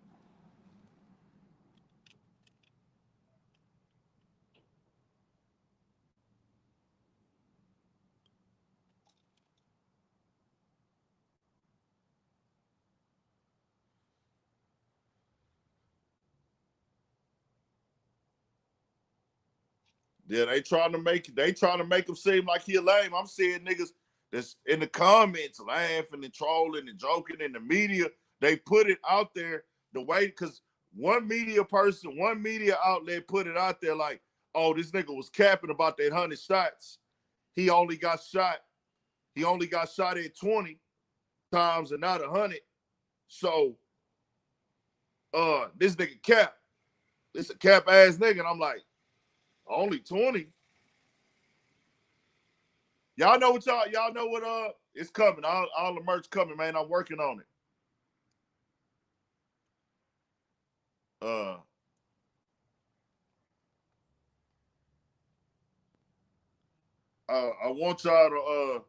Speaker 1: Yeah, they trying to make him seem like he a lame. I'm seeing niggas that's in the comments laughing and trolling and joking in the media. They put it out there the way, because one media outlet put it out there like, oh, this nigga was capping about that 100 shots. He only got shot at 20 times and not 100. So this nigga cap. This a cap ass nigga. And I'm like, only 20. Y'all know what it's coming. All the merch coming, man. I'm working on it. I want y'all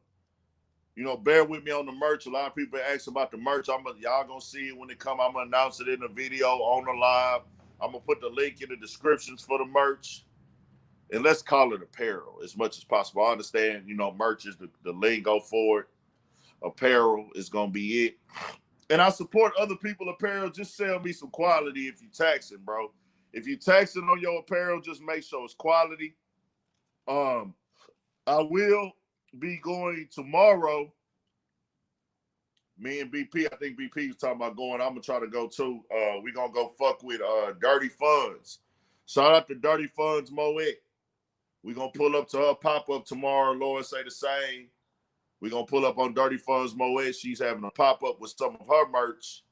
Speaker 1: to bear with me on the merch. A lot of people ask about the merch. Y'all gonna see it when it come. I'm gonna announce it in the video on the live. I'm gonna put the link in the descriptions for the merch. and let's call it apparel as much as possible. I understand, merch is the lingo for it. Apparel is gonna be it. And I support other people apparel. Just sell me some quality if you taxing, bro. If you taxing on your apparel, just make sure it's quality. I will be going tomorrow. Me and BP, I think BP was talking about going. I'm gonna try to go too. We gonna go fuck with Dirty Funds. Shout out to Dirty Funds Moet. We gonna pull up to her pop-up tomorrow. Lord say the same. We gonna pull up on Dirty Funds Moet. She's having a pop-up with some of her merch.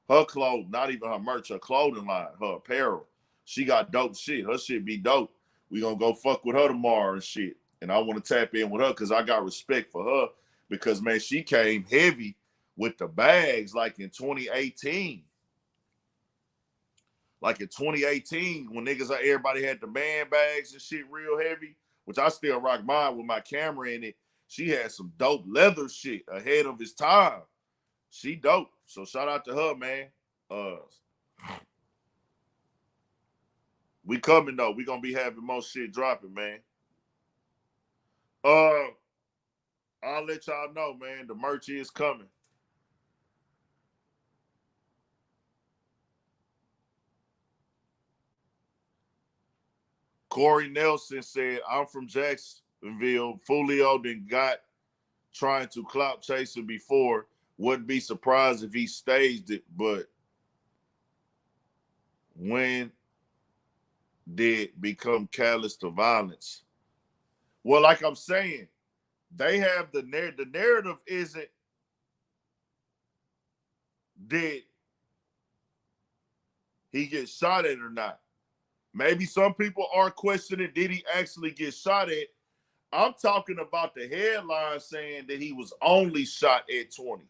Speaker 1: Her clothes, not even her merch, her clothing line, her apparel. She got dope shit. Her shit be dope. We gonna go fuck with her tomorrow and shit. And I want to tap in with her because I got respect for her because, man, she came heavy with the bags like in 2018. Like in 2018 when everybody had the man bags and shit real heavy, which I still rock mine with my camera in it. She had some dope leather shit ahead of its time. She dope. So shout out to her, man. We coming though. We gonna be having more shit dropping, man. I'll let y'all know, man. The merch is coming. Corey Nelson said, I'm from Jacksonville. Foolio then got trying to clout chasing before. Wouldn't be surprised if he staged it, but when did become callous to violence? Well, like I'm saying, they have the narrative isn't did he get shot at or not. Maybe some people are questioning, did he actually get shot at? I'm talking about the headline saying that he was only shot at 20.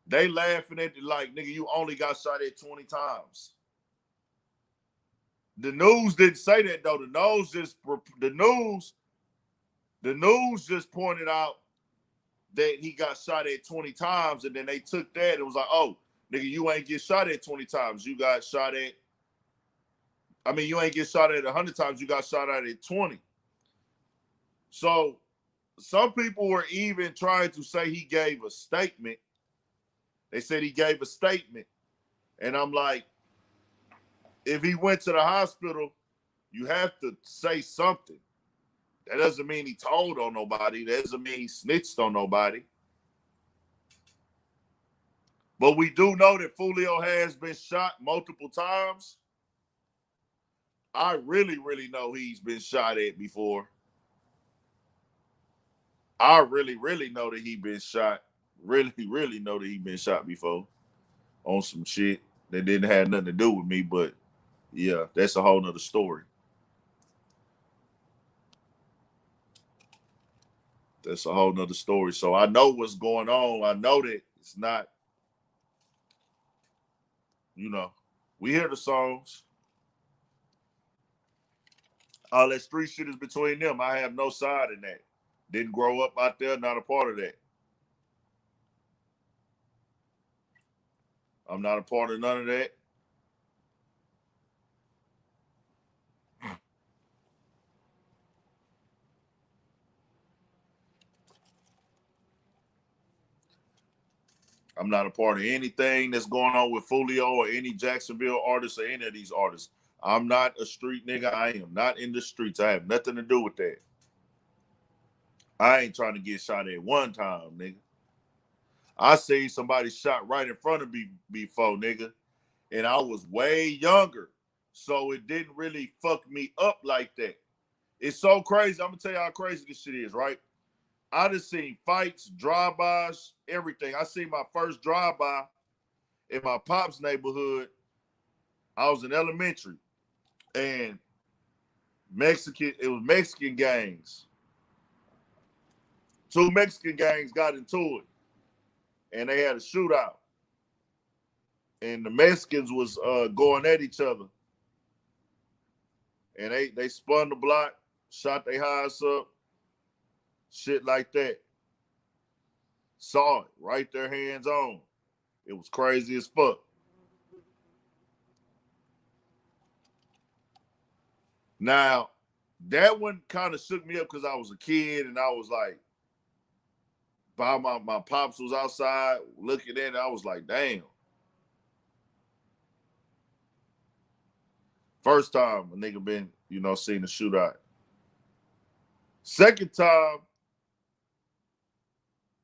Speaker 1: They laughing at it like, nigga, you only got shot at 20 times. The news didn't say that though. The news just pointed out that he got shot at 20 times, and then they took that and was like, oh, nigga, you ain't get shot at 20 times. You got shot at, you ain't get shot at 100 times. You got shot at 20. So some people were even trying to say he gave a statement. They said he gave a statement. And I'm like, if he went to the hospital, you have to say something. That doesn't mean he told on nobody. That doesn't mean he snitched on nobody. But we do know that Foolio has been shot multiple times. I really, really know he's been shot at before. I really, really know that he's been shot. Really, really know that he's been shot before on some shit that didn't have nothing to do with me. But yeah, that's a whole nother story. That's a whole nother story. So I know what's going on. I know that it's not, we hear the songs. All that street shit is between them. I have no side in that. Didn't grow up out there, not a part of that. I'm not a part of none of that. I'm not a part of anything that's going on with Foolio or any Jacksonville artists or any of these artists. I'm not a street nigga. I am not in the streets. I have nothing to do with that. I ain't trying to get shot at one time, nigga. I seen somebody shot right in front of me before, nigga, and I was way younger, so it didn't really fuck me up like that. It's so crazy. I'm gonna tell you how crazy this shit is, right? I just seen fights, drive-bys, everything. I seen my first drive-by in my pop's neighborhood. I was in elementary, and it was Mexican gangs. Two Mexican gangs got into it, and they had a shootout. And the Mexicans was going at each other. And they spun the block, shot their highs up, shit like that. Saw it, right there, hands on. It was crazy as fuck. Now, that one kind of shook me up because I was a kid and I was like, my pops was outside looking at it. I was like, damn. First time a nigga been, seen a shootout. Second time,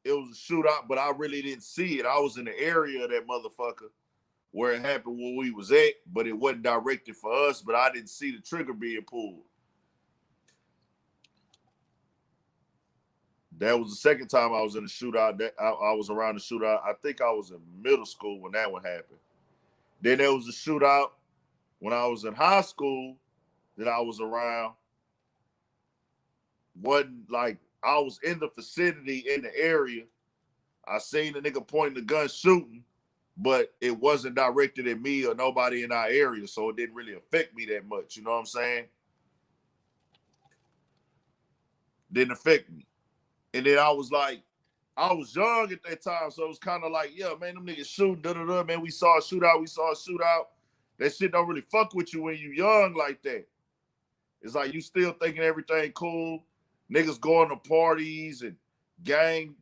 Speaker 1: it was a shootout, but I really didn't see it. I was in the area of that motherfucker where it happened where we was at, but it wasn't directed for us, but I didn't see the trigger being pulled. That was the second time I was in a shootout. That I was around the shootout. I think I was in middle school when that one happened. Then there was a shootout when I was in high school that I was around. Wasn't like I was in the vicinity in the area. I seen the nigga pointing the gun shooting, but it wasn't directed at me or nobody in our area, so it didn't really affect me that much. You know what I'm saying? Didn't affect me. And then I was like, I was young at that time, so it was kind of like, yeah, man, them niggas shooting, da-da-da, man, we saw a shootout. That shit don't really fuck with you when you young like that. It's like you still thinking everything cool. Niggas going to parties and gang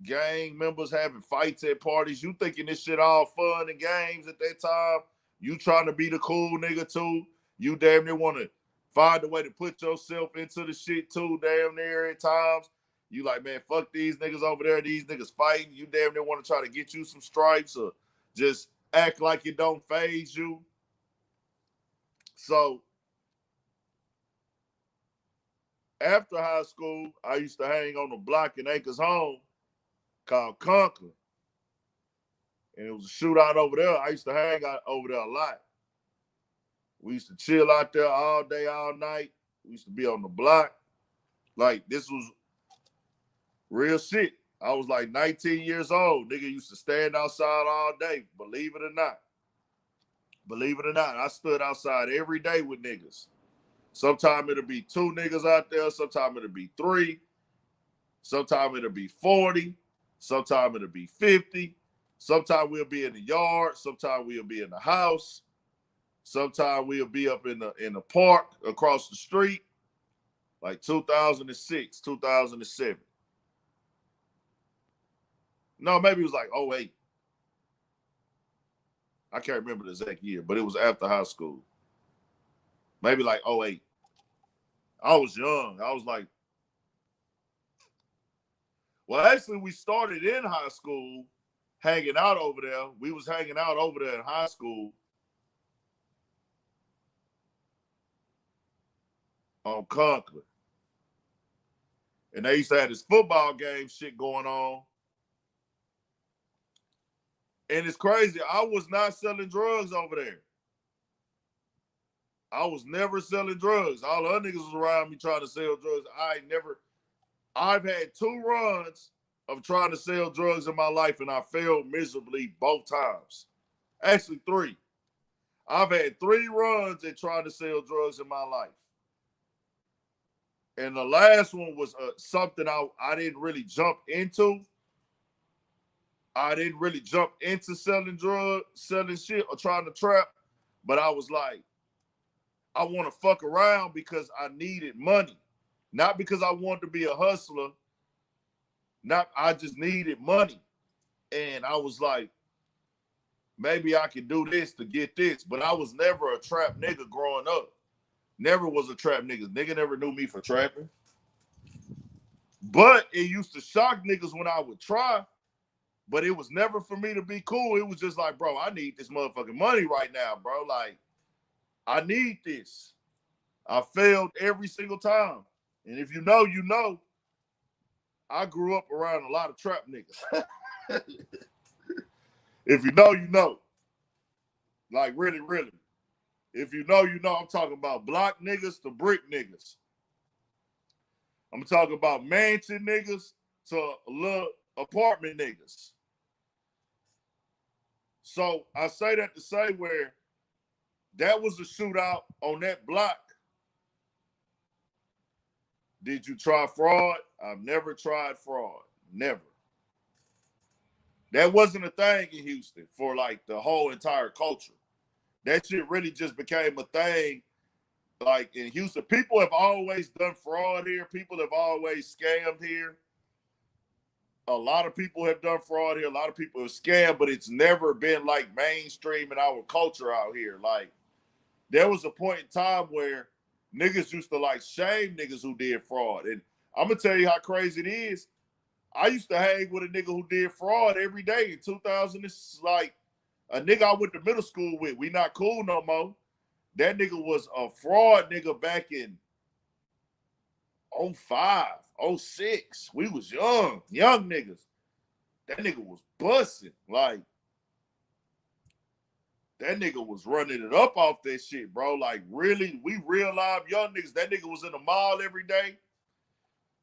Speaker 1: members having fights at parties. You thinking this shit all fun and games at that time. You trying to be the cool nigga too. You damn near want to find a way to put yourself into the shit too, damn near at times. You like, man, fuck these niggas over there. These niggas fighting. You damn near want to try to get you some stripes or just act like it don't faze you. So after high school, I used to hang on the block in Acres Home called Concord. And it was a shootout over there. I used to hang out over there a lot. We used to chill out there all day, all night. We used to be on the block. Like, this was real shit. I was like 19 years old. Nigga used to stand outside all day, believe it or not. Believe it or not, I stood outside every day with niggas. Sometime it'll be 2 niggas out there. Sometime it'll be 3. Sometime it'll be 40. Sometime it'll be 50. Sometime we'll be in the yard. Sometime we'll be in the house. Sometime we'll be up in the park across the street. Like 2006, 2007. No, maybe it was like 08. I can't remember the exact year, but it was after high school. Maybe like 08. I was young. I was like, well, actually, we started in high school hanging out over there. We was hanging out over there in high school on Concord. And they used to have this football game shit going on. And it's crazy. I was not selling drugs over there. I was never selling drugs. All the other niggas was around me trying to sell drugs. I've had 2 runs of trying to sell drugs in my life, and I failed miserably both times. Actually, 3. I've had 3 runs at trying to sell drugs in my life. And the last one was something I didn't really jump into. I didn't really jump into selling drugs, selling shit, or trying to trap. But I was like, I want to fuck around because I needed money. Not because I wanted to be a hustler. I just needed money. And I was like, maybe I could do this to get this. But I was never a trap nigga growing up. Never was a trap nigga. Nigga never knew me for trapping. But it used to shock niggas when I would try. But it was never for me to be cool. It was just like, bro, I need this motherfucking money right now, bro. Like, I need this. I failed every single time. And if you know, you know. I grew up around a lot of trap niggas. If you know, you know. Like, really, really. If you know, you know. I'm talking about block niggas to brick niggas. I'm talking about mansion niggas to little apartment niggas. So I say that to say where that was a shootout on that block. Did you try fraud? I've never tried fraud. Never. That wasn't a thing in Houston for like the whole entire culture. That shit really just became a thing like in Houston, people have always done fraud here. People have always scammed here. A lot of people have done fraud here. A lot of people have scammed, but it's never been like mainstream in our culture out here. Like, there was a point in time where niggas used to like shame niggas who did fraud. And I'm gonna tell you how crazy it is. I used to hang with a nigga who did fraud every day in 2000. It's like a nigga I went to middle school with. We not cool no more. That nigga was a fraud nigga back in 05, 06. We was young niggas. That nigga was busting. Like, that nigga was running it up off that shit, bro. Like, really, we real live young niggas. That nigga was in the mall every day.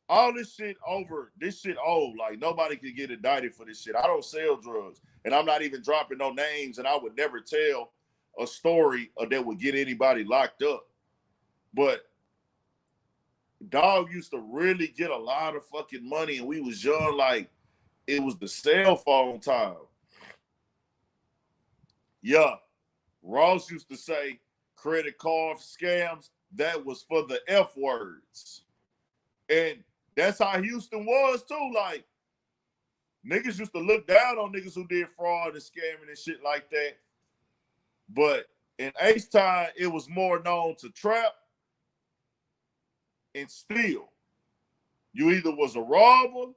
Speaker 1: All this shit over. This shit old. Like, nobody can get indicted for this shit. I don't sell drugs. And I'm not even dropping no names. And I would never tell a story that would get anybody locked up. But dog used to really get a lot of fucking money. And we was young. Like, it was the cell phone time. Yeah. Ross used to say credit card scams. That was for the F words. And that's how Houston was too. Like, niggas used to look down on niggas who did fraud and scamming and shit like that. But in H-Time, it was more known to trap and steal. You either was a robber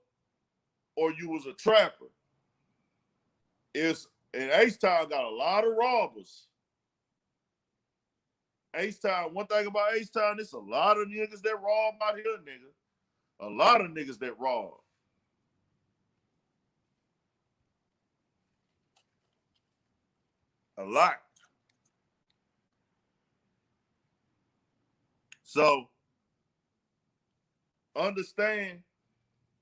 Speaker 1: or you was a trapper. And H-Time got a lot of robbers. H-Time, one thing about H-Time, there's a lot of niggas that rob out here, nigga. A lot of niggas that rob. A lot. So, understand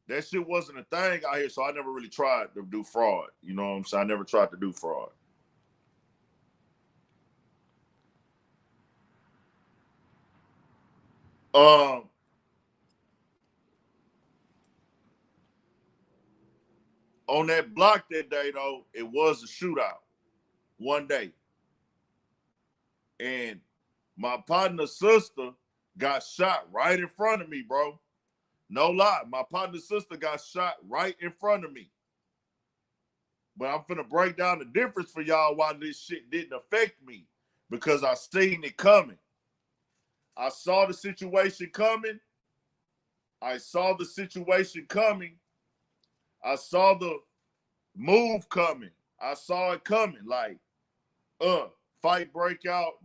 Speaker 1: that shit wasn't a thing out here, so I never really tried to do fraud. You know what I'm saying? I never tried to do fraud. On that block that day, though, it was a shootout one day. And my partner's sister got shot right in front of me, bro. No lie. My partner's sister got shot right in front of me. But I'm finna break down the difference for y'all why this shit didn't affect me. Because I seen it coming. I saw the situation coming. I saw the situation coming. I saw the move coming. I saw it coming. Like, fight break out.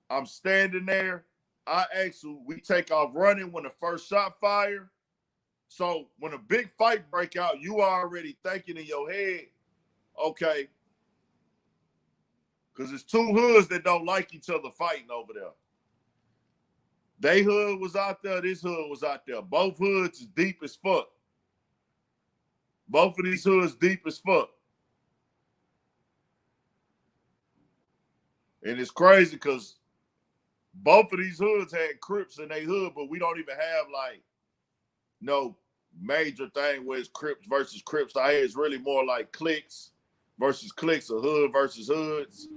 Speaker 1: I'm standing there. We take off running when the first shot fire. So when a big fight break out, you are already thinking in your head, okay, because it's two hoods that don't like each other fighting over there. They hood was out there, this hood was out there. Both hoods is deep as fuck. Both of these hoods deep as fuck. And it's crazy because both of these hoods had Crips in their hood, but we don't even have like no major thing where it's Crips versus Crips. I hear it's really more like cliques versus cliques or hood versus hoods.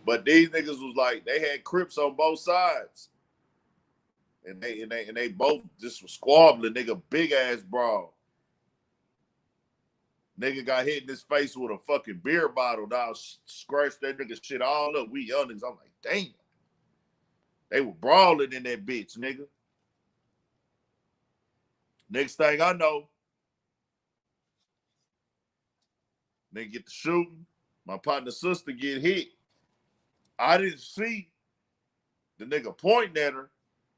Speaker 1: But these niggas was like, they had Crips on both sides. And they both just was squabbling, nigga, big ass brawl. Nigga got hit in his face with a fucking beer bottle. Now scratched that nigga shit all up. We young niggas. I'm like, damn. They were brawling in that bitch, nigga. Next thing I know, they get to shooting. My partner's sister get hit. I didn't see the nigga pointing at her,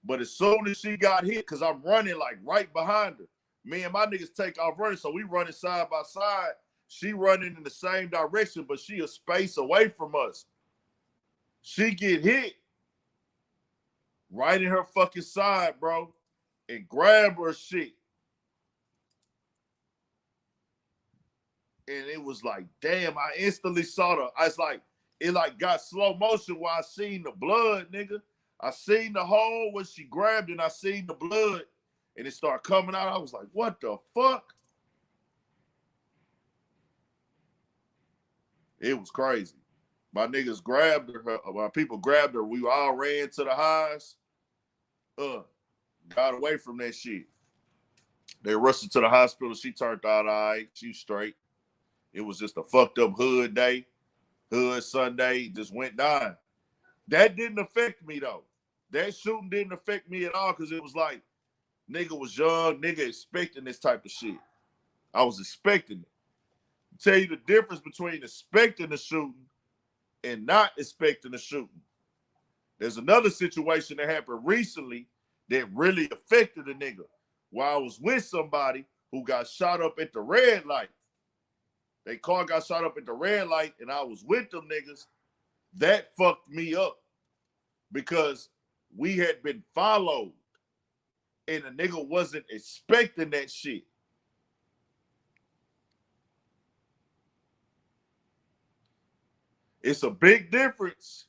Speaker 1: but as soon as she got hit, because I'm running like right behind her, me and my niggas take off running, so we running side by side. She running in the same direction, but she a space away from us. She get hit right in her fucking side, bro, and grab her shit. And it was like, damn, I instantly saw it like got slow motion where I seen the blood, nigga. I seen the hole where she grabbed and I seen the blood and it started coming out. I was like, what the fuck? It was crazy. My niggas grabbed her. My people grabbed her. We all ran to the highs. Got away from that shit. They rushed her to the hospital. She turned out all right. She was straight. It was just a fucked up hood day. Hood Sunday just went down. That didn't affect me though. That shooting didn't affect me at all because it was like, nigga was young, nigga expecting this type of shit. I was expecting it. Tell you the difference between expecting the shooting and not expecting the shooting. There's another situation that happened recently that really affected a nigga. While I was with somebody who got shot up at the red light. Their car got shot up at the red light and I was with them niggas. That fucked me up because we had been followed and the nigga wasn't expecting that shit. It's a big difference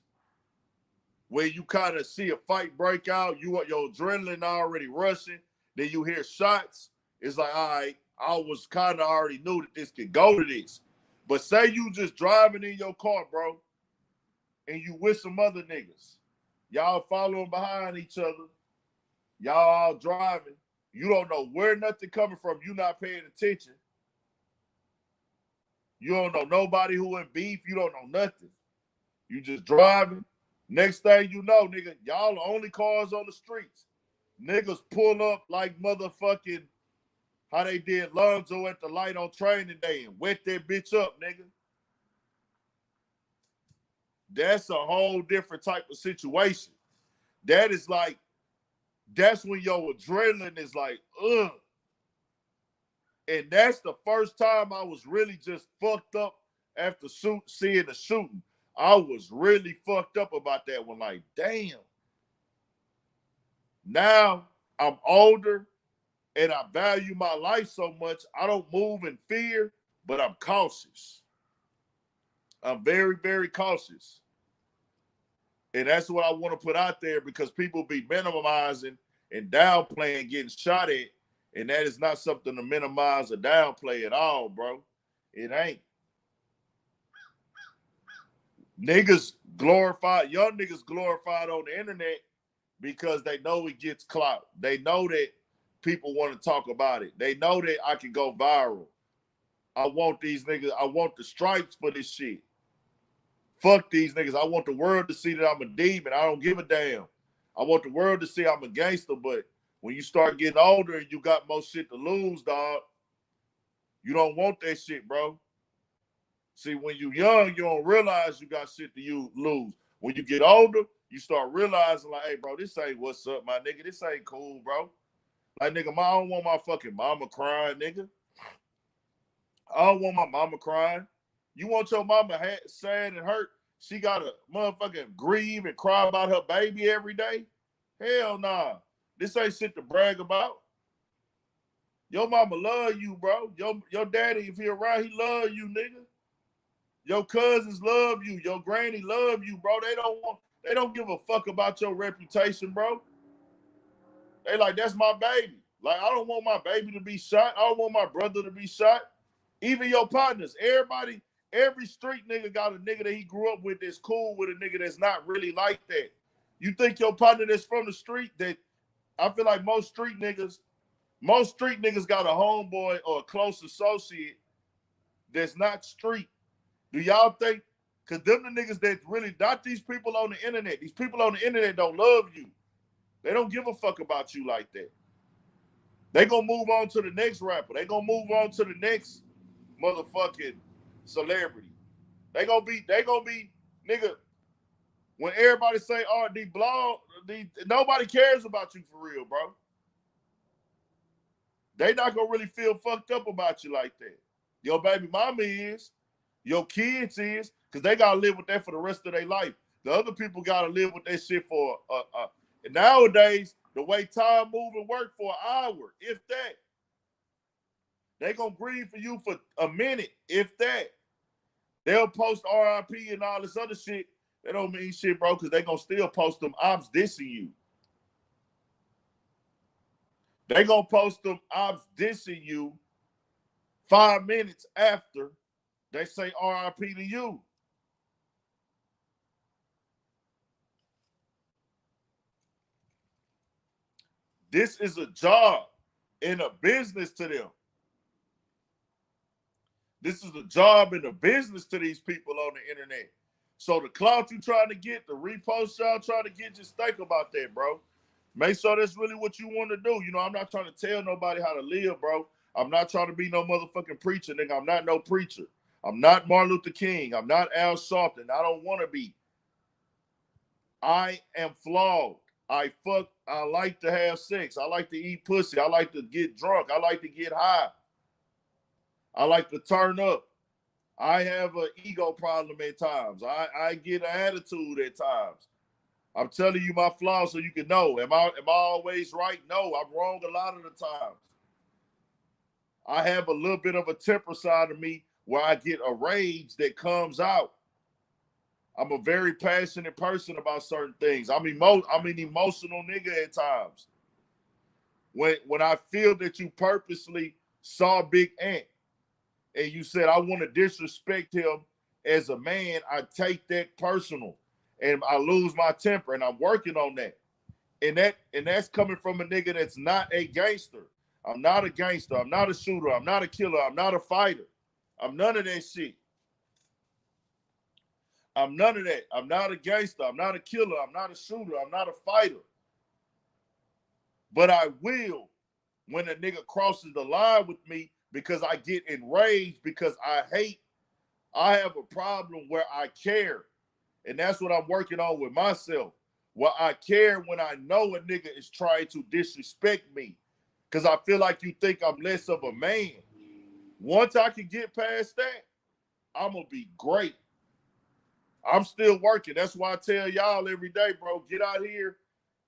Speaker 1: where you kind of see a fight break out, your adrenaline already rushing, then you hear shots. It's like, all right, I was kind of already knew that this could go to this. But say you just driving in your car, bro, and you with some other niggas. Y'all following behind each other. Y'all all driving. You don't know where nothing coming from. You not paying attention. You don't know nobody who in beef. You don't know nothing. You just driving. Next thing you know, nigga, y'all the only cars on the streets. Niggas pull up like motherfucking how they did Lonzo at the light on training day and wet that bitch up, nigga. That's a whole different type of situation. That is like, that's when your adrenaline is like, ugh. And that's the first time I was really just fucked up after seeing the shooting. I was really fucked up about that one. Like, damn. Now I'm older and I value my life so much. I don't move in fear, but I'm cautious. I'm very, very cautious. And that's what I want to put out there because people be minimizing and downplaying getting shot at. And that is not something to minimize or downplay at all, bro. It ain't. Niggas glorified, young niggas glorified on the internet because they know it gets clout. They know that people want to talk about it. They know that I can go viral. I want these niggas, I want the stripes for this shit. Fuck these niggas. I want the world to see that I'm a demon. I don't give a damn. I want the world to see I'm a gangster, but when you start getting older and you got more shit to lose, dog, you don't want that shit, bro. See, when you young, you don't realize you got shit to lose. When you get older, you start realizing, like, hey, bro, this ain't what's up, my nigga. This ain't cool, bro. Like, nigga, I don't want my fucking mama crying, nigga. I don't want my mama crying. You want your mama sad and hurt? She got to motherfucking grieve and cry about her baby every day? Hell nah. This ain't shit to brag about. Your mama love you, bro. Your daddy, if he around, he love you, nigga. Your cousins love you. Your granny love you, bro. They don't give a fuck about your reputation, bro. They like, that's my baby. Like, I don't want my baby to be shot. I don't want my brother to be shot. Even your partners, everybody, every street nigga got a nigga that he grew up with that's cool with a nigga that's not really like that. You think your partner that's from the street, that I feel like most street niggas got a homeboy or a close associate that's not street. Do y'all think, because them the niggas that really, not these people on the internet. These people on the internet don't love you. They don't give a fuck about you like that. They gonna move on to the next rapper. They gonna move on to the next motherfucking celebrity. They gonna be, nigga, when everybody say, oh, nobody cares about you for real, bro. They not gonna really feel fucked up about you like that. Your baby mama is, your kids is, because they gotta live with that for the rest of their life. The other people gotta live with that shit for and nowadays, the way time move and work for an hour, if that. They gonna grieve for you for a minute, if that. They'll post RIP and all this other shit. That don't mean shit, bro, because they gonna still post them ops dissing you. They gonna post them ops dissing you 5 minutes after they say RIP to you. This is a job and a business to them. This is a job and a business to these people on the internet. So the clout you trying to get, the repost y'all trying to get, just think about that, bro. Make sure that's really what you want to do. You know, I'm not trying to tell nobody how to live, bro. I'm not trying to be no motherfucking preacher, nigga. I'm not no preacher. I'm not Martin Luther King. I'm not Al Sharpton. I don't want to be. I am flawed. I like to have sex. I like to eat pussy. I like to get drunk. I like to get high. I like to turn up. I have an ego problem at times. I get an attitude at times. I'm telling you my flaws so you can know. Am I always right? No, I'm wrong a lot of the times. I have a little bit of a temper side of me where I get a rage that comes out. I'm a very passionate person about certain things. I'm an emotional nigga at times. When I feel that you purposely saw Big Ant and you said, I want to disrespect him as a man, I take that personal and I lose my temper, and I'm working on that. And that's coming from a nigga that's not a gangster. I'm not a gangster. I'm not a shooter. I'm not a killer. I'm not a fighter. I'm none of that shit. I'm none of that. I'm not a gangster. I'm not a killer. I'm not a shooter. I'm not a fighter. But I will when a nigga crosses the line with me because I get enraged because I have a problem where I care. And that's what I'm working on with myself. Where I care when I know a nigga is trying to disrespect me. Because I feel like you think I'm less of a man. Once I can get past that, I'm going to be great. I'm still working. That's why I tell y'all every day, bro, get out here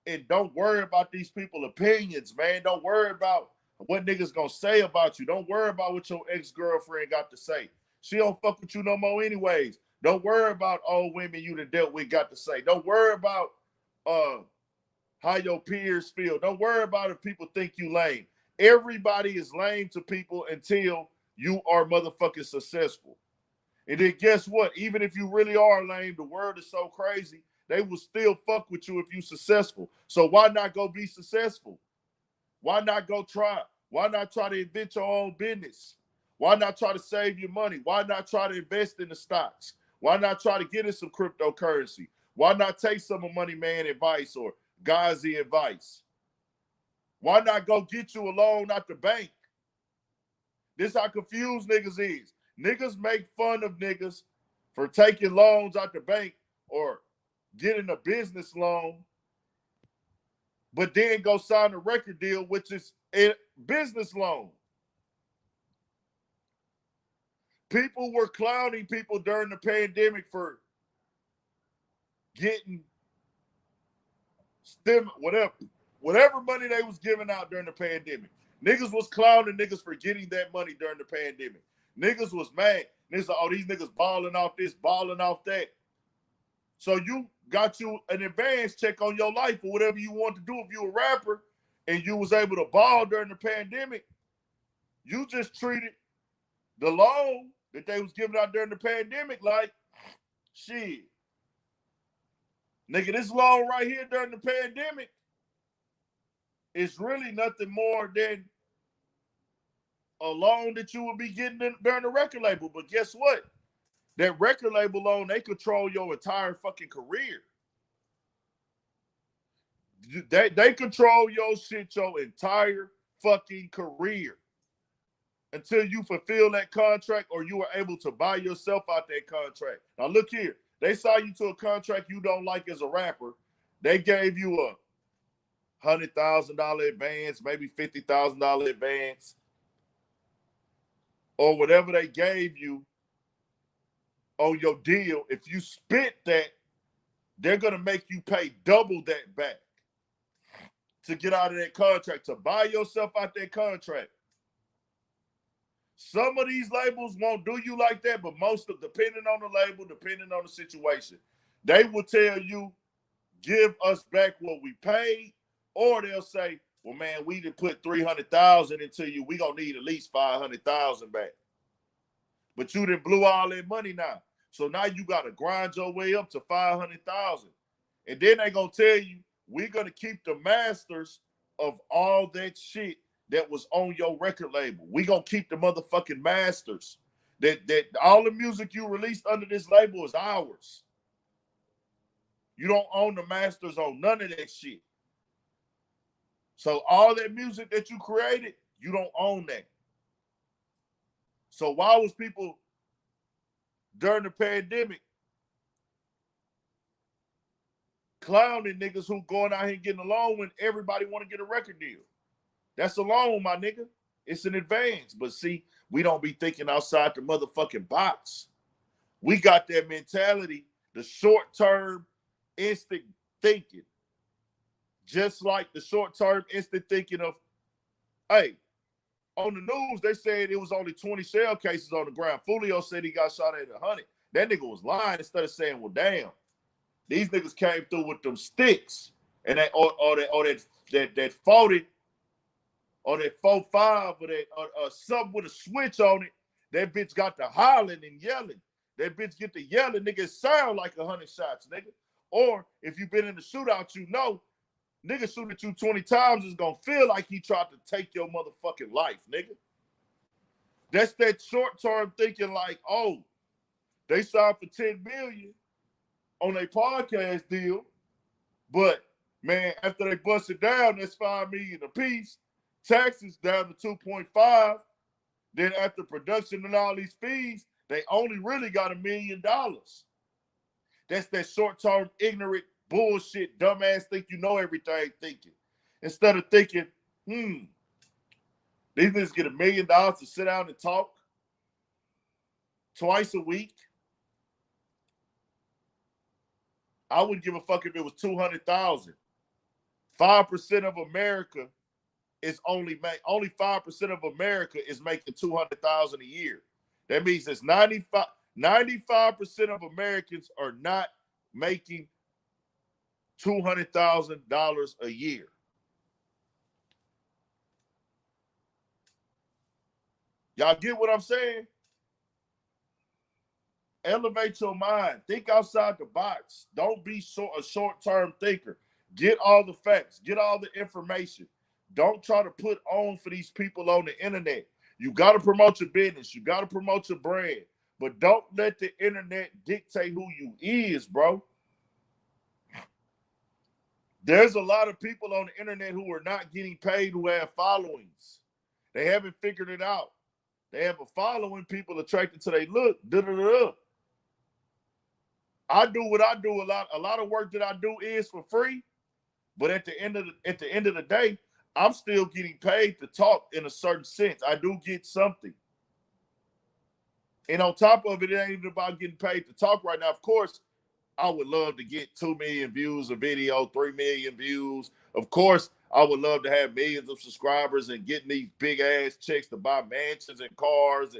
Speaker 1: and don't worry about these people's opinions, man. Don't worry about what niggas gonna say about you. Don't worry about what your ex-girlfriend got to say. She don't fuck with you no more anyways. Don't worry about old women you done dealt with got to say. Don't worry about how your peers feel. Don't worry about if people think you lame. Everybody is lame to people until you are motherfucking successful. And then guess what? Even if you really are lame, the world is so crazy, they will still fuck with you if you're successful. So why not go be successful? Why not go try? Why not try to invent your own business? Why not try to save your money? Why not try to invest in the stocks? Why not try to get in some cryptocurrency? Why not take some of Money Man advice or Ghazi advice? Why not go get you a loan out the bank? This how confused niggas is. Niggas make fun of niggas for taking loans out the bank or getting a business loan, but then go sign a record deal, which is a business loan. People were clowning people during the pandemic for getting whatever money they was giving out during the pandemic. Niggas was clowning niggas for getting that money during the pandemic. Niggas was mad. Niggas like, oh, these niggas balling off this, balling off that. So you got you an advance check on your life or whatever you want to do if you a rapper and you was able to ball during the pandemic. You just treated the loan that they was giving out during the pandemic like, shit. Nigga, this loan right here during the pandemic is really nothing more than a loan that you would be getting during the record label. But guess what? That record label loan, they control your entire fucking career. They control your shit your entire fucking career until you fulfill that contract or you are able to buy yourself out that contract. Now look here. They saw you to a contract you don't like as a rapper. They gave you a $100,000 advance, maybe $50,000 advance, or whatever they gave you on your deal. If you spent that, they're going to make you pay double that back to get out of that contract, to buy yourself out that contract. Some of these labels won't do you like that, but most of, depending on the label, depending on the situation, they will tell you, give us back what we paid, or they'll say, well, man, we didn't put $300,000 into you. We gonna need at least $500,000 back. But you didn't blew all that money now. So now you gotta grind your way up to $500,000. And then they gonna tell you, we're gonna keep the masters of all that shit that was on your record label. We gonna keep the motherfucking masters. That all the music you released under this label is ours. You don't own the masters on none of that shit. So all that music that you created, you don't own that. So why was people during the pandemic clowning niggas who going out here and getting along when everybody want to get a record deal? That's a loan, my nigga. It's an advance. But see, we don't be thinking outside the motherfucking box. We got that mentality, the short-term instant thinking. Just like the short-term instant thinking of, hey, on the news, they said it was only 20 shell cases on the ground. Foolio said he got shot at 100. That nigga was lying instead of saying, well, damn. These niggas came through with them sticks and that that 40 or that 4.5 or that something with a switch on it. That bitch got the hollering and yelling. That bitch get the yelling, nigga. It sound like 100 shots, nigga. Or if you've been in the shootout, you know, nigga shoot at you 20 times is gonna feel like he tried to take your motherfucking life, nigga. That's that short-term thinking like, oh, they signed for $10 million on a podcast deal, but man, after they bust it down, that's $5 million a piece. Taxes down to 2.5. Then after production and all these fees, they only really got $1 million. That's that short-term, ignorant, bullshit, dumbass, think you know everything thinking. Instead of thinking, these niggas get $1 million to sit down and talk twice a week. I wouldn't give a fuck if it was 200,000. 5% of America is only 5% of America is making 200,000 a year. That means it's 95% of Americans are not making $200,000 a year. Y'all get what I'm saying? Elevate your mind. Think outside the box. Don't be a short-term thinker. Get all the facts. Get all the information. Don't try to put on for these people on the internet. You got to promote your business. You got to promote your brand. But don't let the internet dictate who you is, bro. There's a lot of people on the internet who are not getting paid who have followings. They haven't figured it out. They have a following, people attracted to their look. I do what I do a lot. A lot of work that I do is for free, but at the end of the day, I'm still getting paid to talk in a certain sense. I do get something. And on top of it, it ain't even about getting paid to talk right now. Of course, I would love to get 2 million views a video, 3 million views. Of course, I would love to have millions of subscribers and getting these big ass checks to buy mansions and cars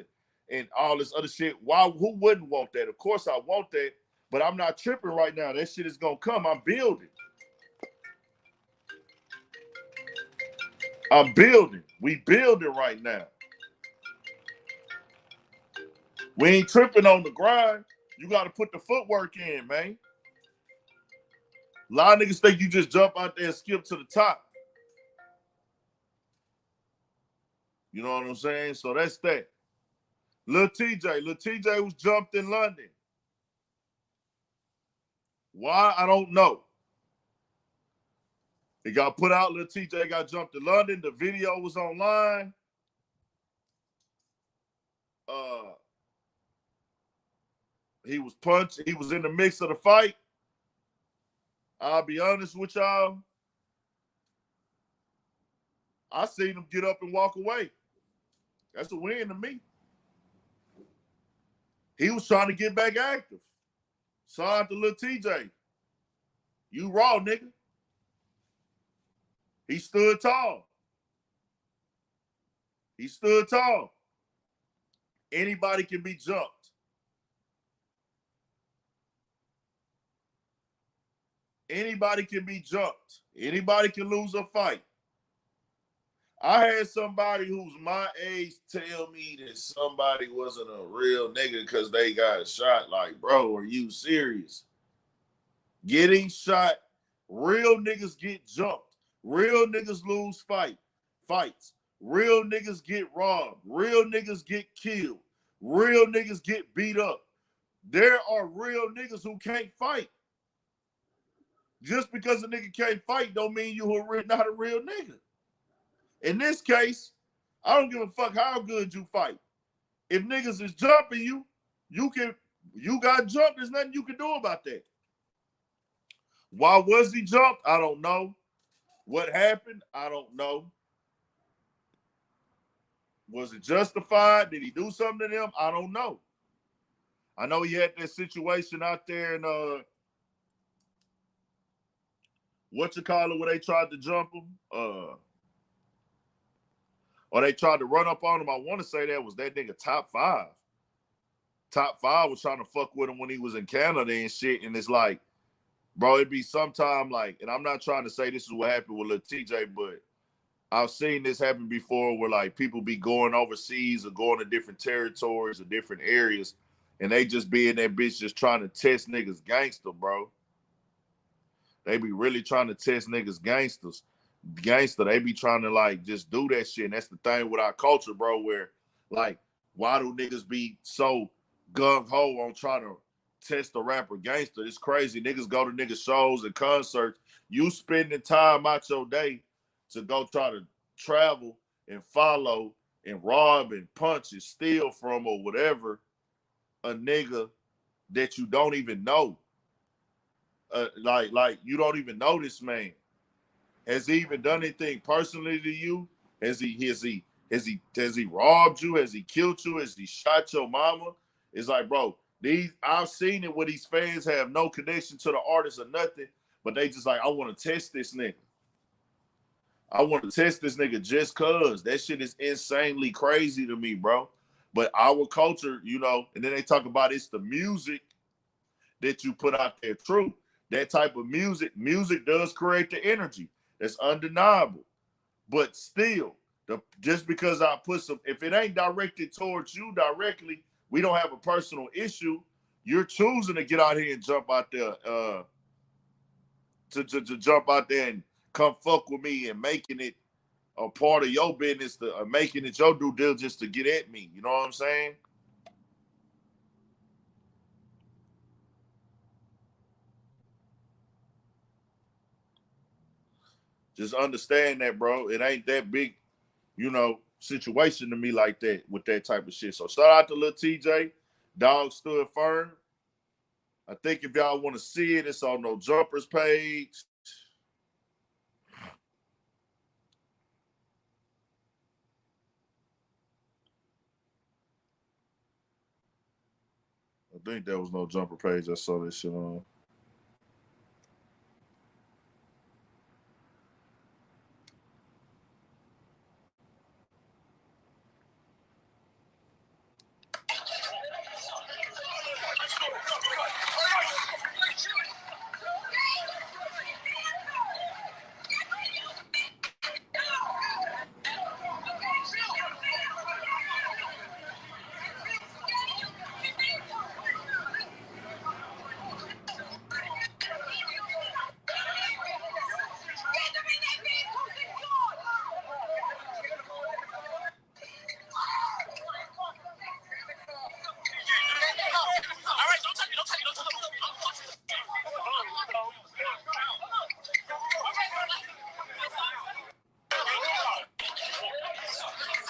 Speaker 1: and all this other shit. Who wouldn't want that? Of course I want that, but I'm not tripping right now. That shit is gonna come. I'm building. We building right now. We ain't tripping on the grind. You got to put the footwork in, man. A lot of niggas think you just jump out there and skip to the top. You know what I'm saying? So that's that. Lil TJay was jumped in London. Why? I don't know. It got put out. Lil TJay got jumped in London. The video was online. He was punched. He was in the mix of the fight. I'll be honest with y'all. I seen him get up and walk away. That's a win to me. He was trying to get back active. Signed to Lil TJay. You raw, nigga. He stood tall. He stood tall. Anybody can be jumped. Anybody can be jumped. Anybody can lose a fight. I had somebody who's my age tell me that somebody wasn't a real nigga because they got shot. Like, bro, are you serious? Getting shot, real niggas get jumped. Real niggas lose fights. Real niggas get robbed. Real niggas get killed. Real niggas get beat up. There are real niggas who can't fight. Just because a nigga can't fight don't mean you are not a real nigga. In this case, I don't give a fuck how good you fight. If niggas is jumping you, you got jumped. There's nothing you can do about that. Why was he jumped? I don't know. What happened? I don't know. Was it justified? Did he do something to them? I don't know. I know he had that situation out there in what you call it, where they tried to jump him, or they tried to run up on him. I want to say that was that nigga Top 5. Top 5 was trying to fuck with him when he was in Canada and shit. And it's like, bro, it'd be sometime like, and I'm not trying to say this is what happened with Lil TJay, but I've seen this happen before where like people be going overseas or going to different territories or different areas, and they just be in that bitch just trying to test niggas gangster, bro. They be really trying to test niggas gangster. They be trying to like just do that shit. And that's the thing with our culture, bro, where like, why do niggas be so gung-ho on trying to test a rapper gangster? It's crazy. Niggas go to niggas shows and concerts. You spending time out your day to go try to travel and follow and rob and punch and steal from or whatever a nigga that you don't even know. Like you don't even know this man. Has he even done anything personally to you? Has he robbed you? Has he killed you? Has he shot your mama? It's like, bro, I've seen it where these fans have no connection to the artist or nothing, but they just like, I want to test this nigga. I want to test this nigga just cause. That shit is insanely crazy to me, bro. But our culture, you know, and then they talk about it's the music that you put out there. True. That type of music does create the energy. That's undeniable. But still, just because I put some, if it ain't directed towards you directly, we don't have a personal issue. You're choosing to get out here and jump out there, to jump out there and come fuck with me and making it a part of your business, making it your due diligence to get at me. You know what I'm saying? Just understand that, bro. It ain't that big, you know, situation to me like that with that type of shit. So shout out to Lil TJay. Dog stood firm. I think if y'all want to see it, it's on No Jumpers page. I think there was No Jumper page. I saw this shit on.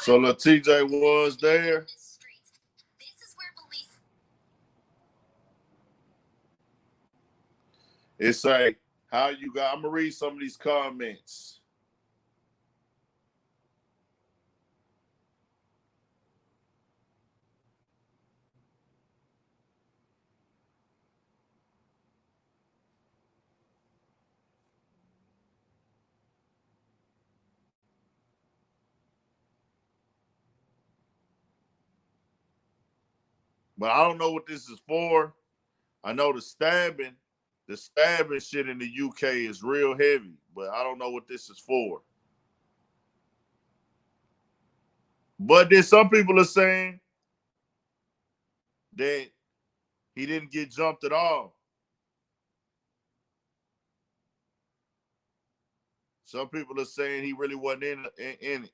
Speaker 1: So Lil TJay was there. It's like, how you got, I'm gonna read some of these comments. But I don't know what this is for. I know the stabbing shit in the UK is real heavy, but I don't know what this is for. But then some people are saying that he didn't get jumped at all. Some people are saying he really wasn't in it.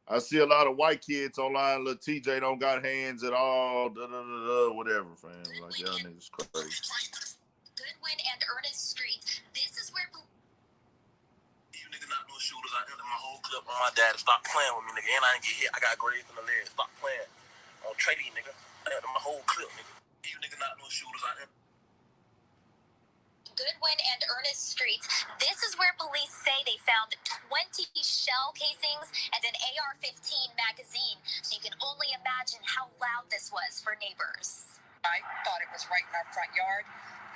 Speaker 1: I see a lot of white kids online. Lil TJay don't got hands at all. Whatever, fam. Like y'all niggas crazy.
Speaker 2: Goodwin and Ernest Streets. This is where you niggas not no shooters. I ended my whole clip on my dad. Stop playing with me, nigga. And I didn't get hit. I got grades in the leg. Stop playing. On trading, nigga. I ended my whole clip, nigga. You niggas not no shooters. I ended. Goodwin and Ernest Streets. This is where police say they found 20 shell casings and an AR-15 magazine. So you can only imagine how loud this was for neighbors. I thought it was right in our front yard.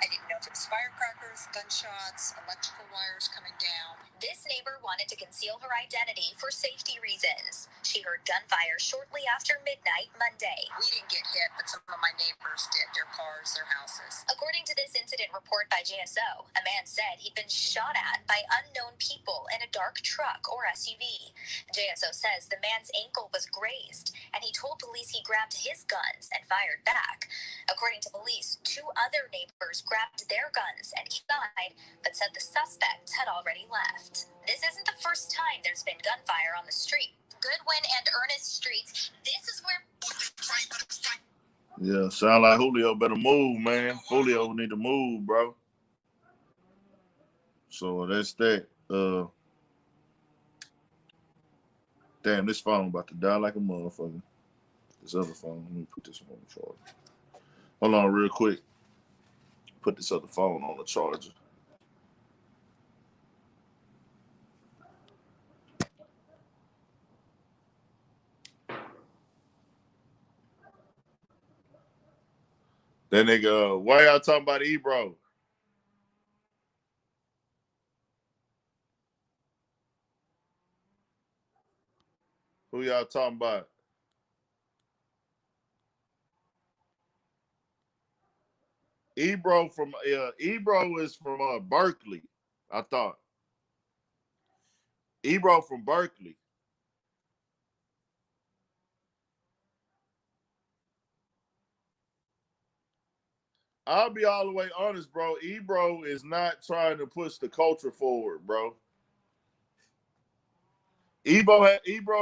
Speaker 2: I didn't know if it was firecrackers, gunshots, electrical wires coming down. This neighbor wanted to conceal her identity for safety reasons. She heard gunfire shortly after midnight Monday. We didn't get hit, but some of my neighbors did. Their cars, their houses. According to this incident report by JSO, a man said he'd been shot at by unknown people in a dark truck or SUV. JSO says the man's ankle was grazed, and he told police he grabbed his guns and fired back. According to police, 2 other neighbors grabbed their guns and died, but said the suspects had already left. This isn't the first time there's been gunfire on the street. Goodwin and Ernest Streets, this is where...
Speaker 1: Yeah, sound like Foolio better move, man. Foolio need to move, bro. So that's that. Damn, this phone about to die like a motherfucker. This other phone, let me put this one on the charger. Hold on real quick. Put this other phone on the charger. That nigga, why y'all talking about Ebro? Who y'all talking about? Ebro is from Berkeley, I thought. Ebro from Berkeley. I'll be all the way honest, bro. Ebro is not trying to push the culture forward, bro. Ebro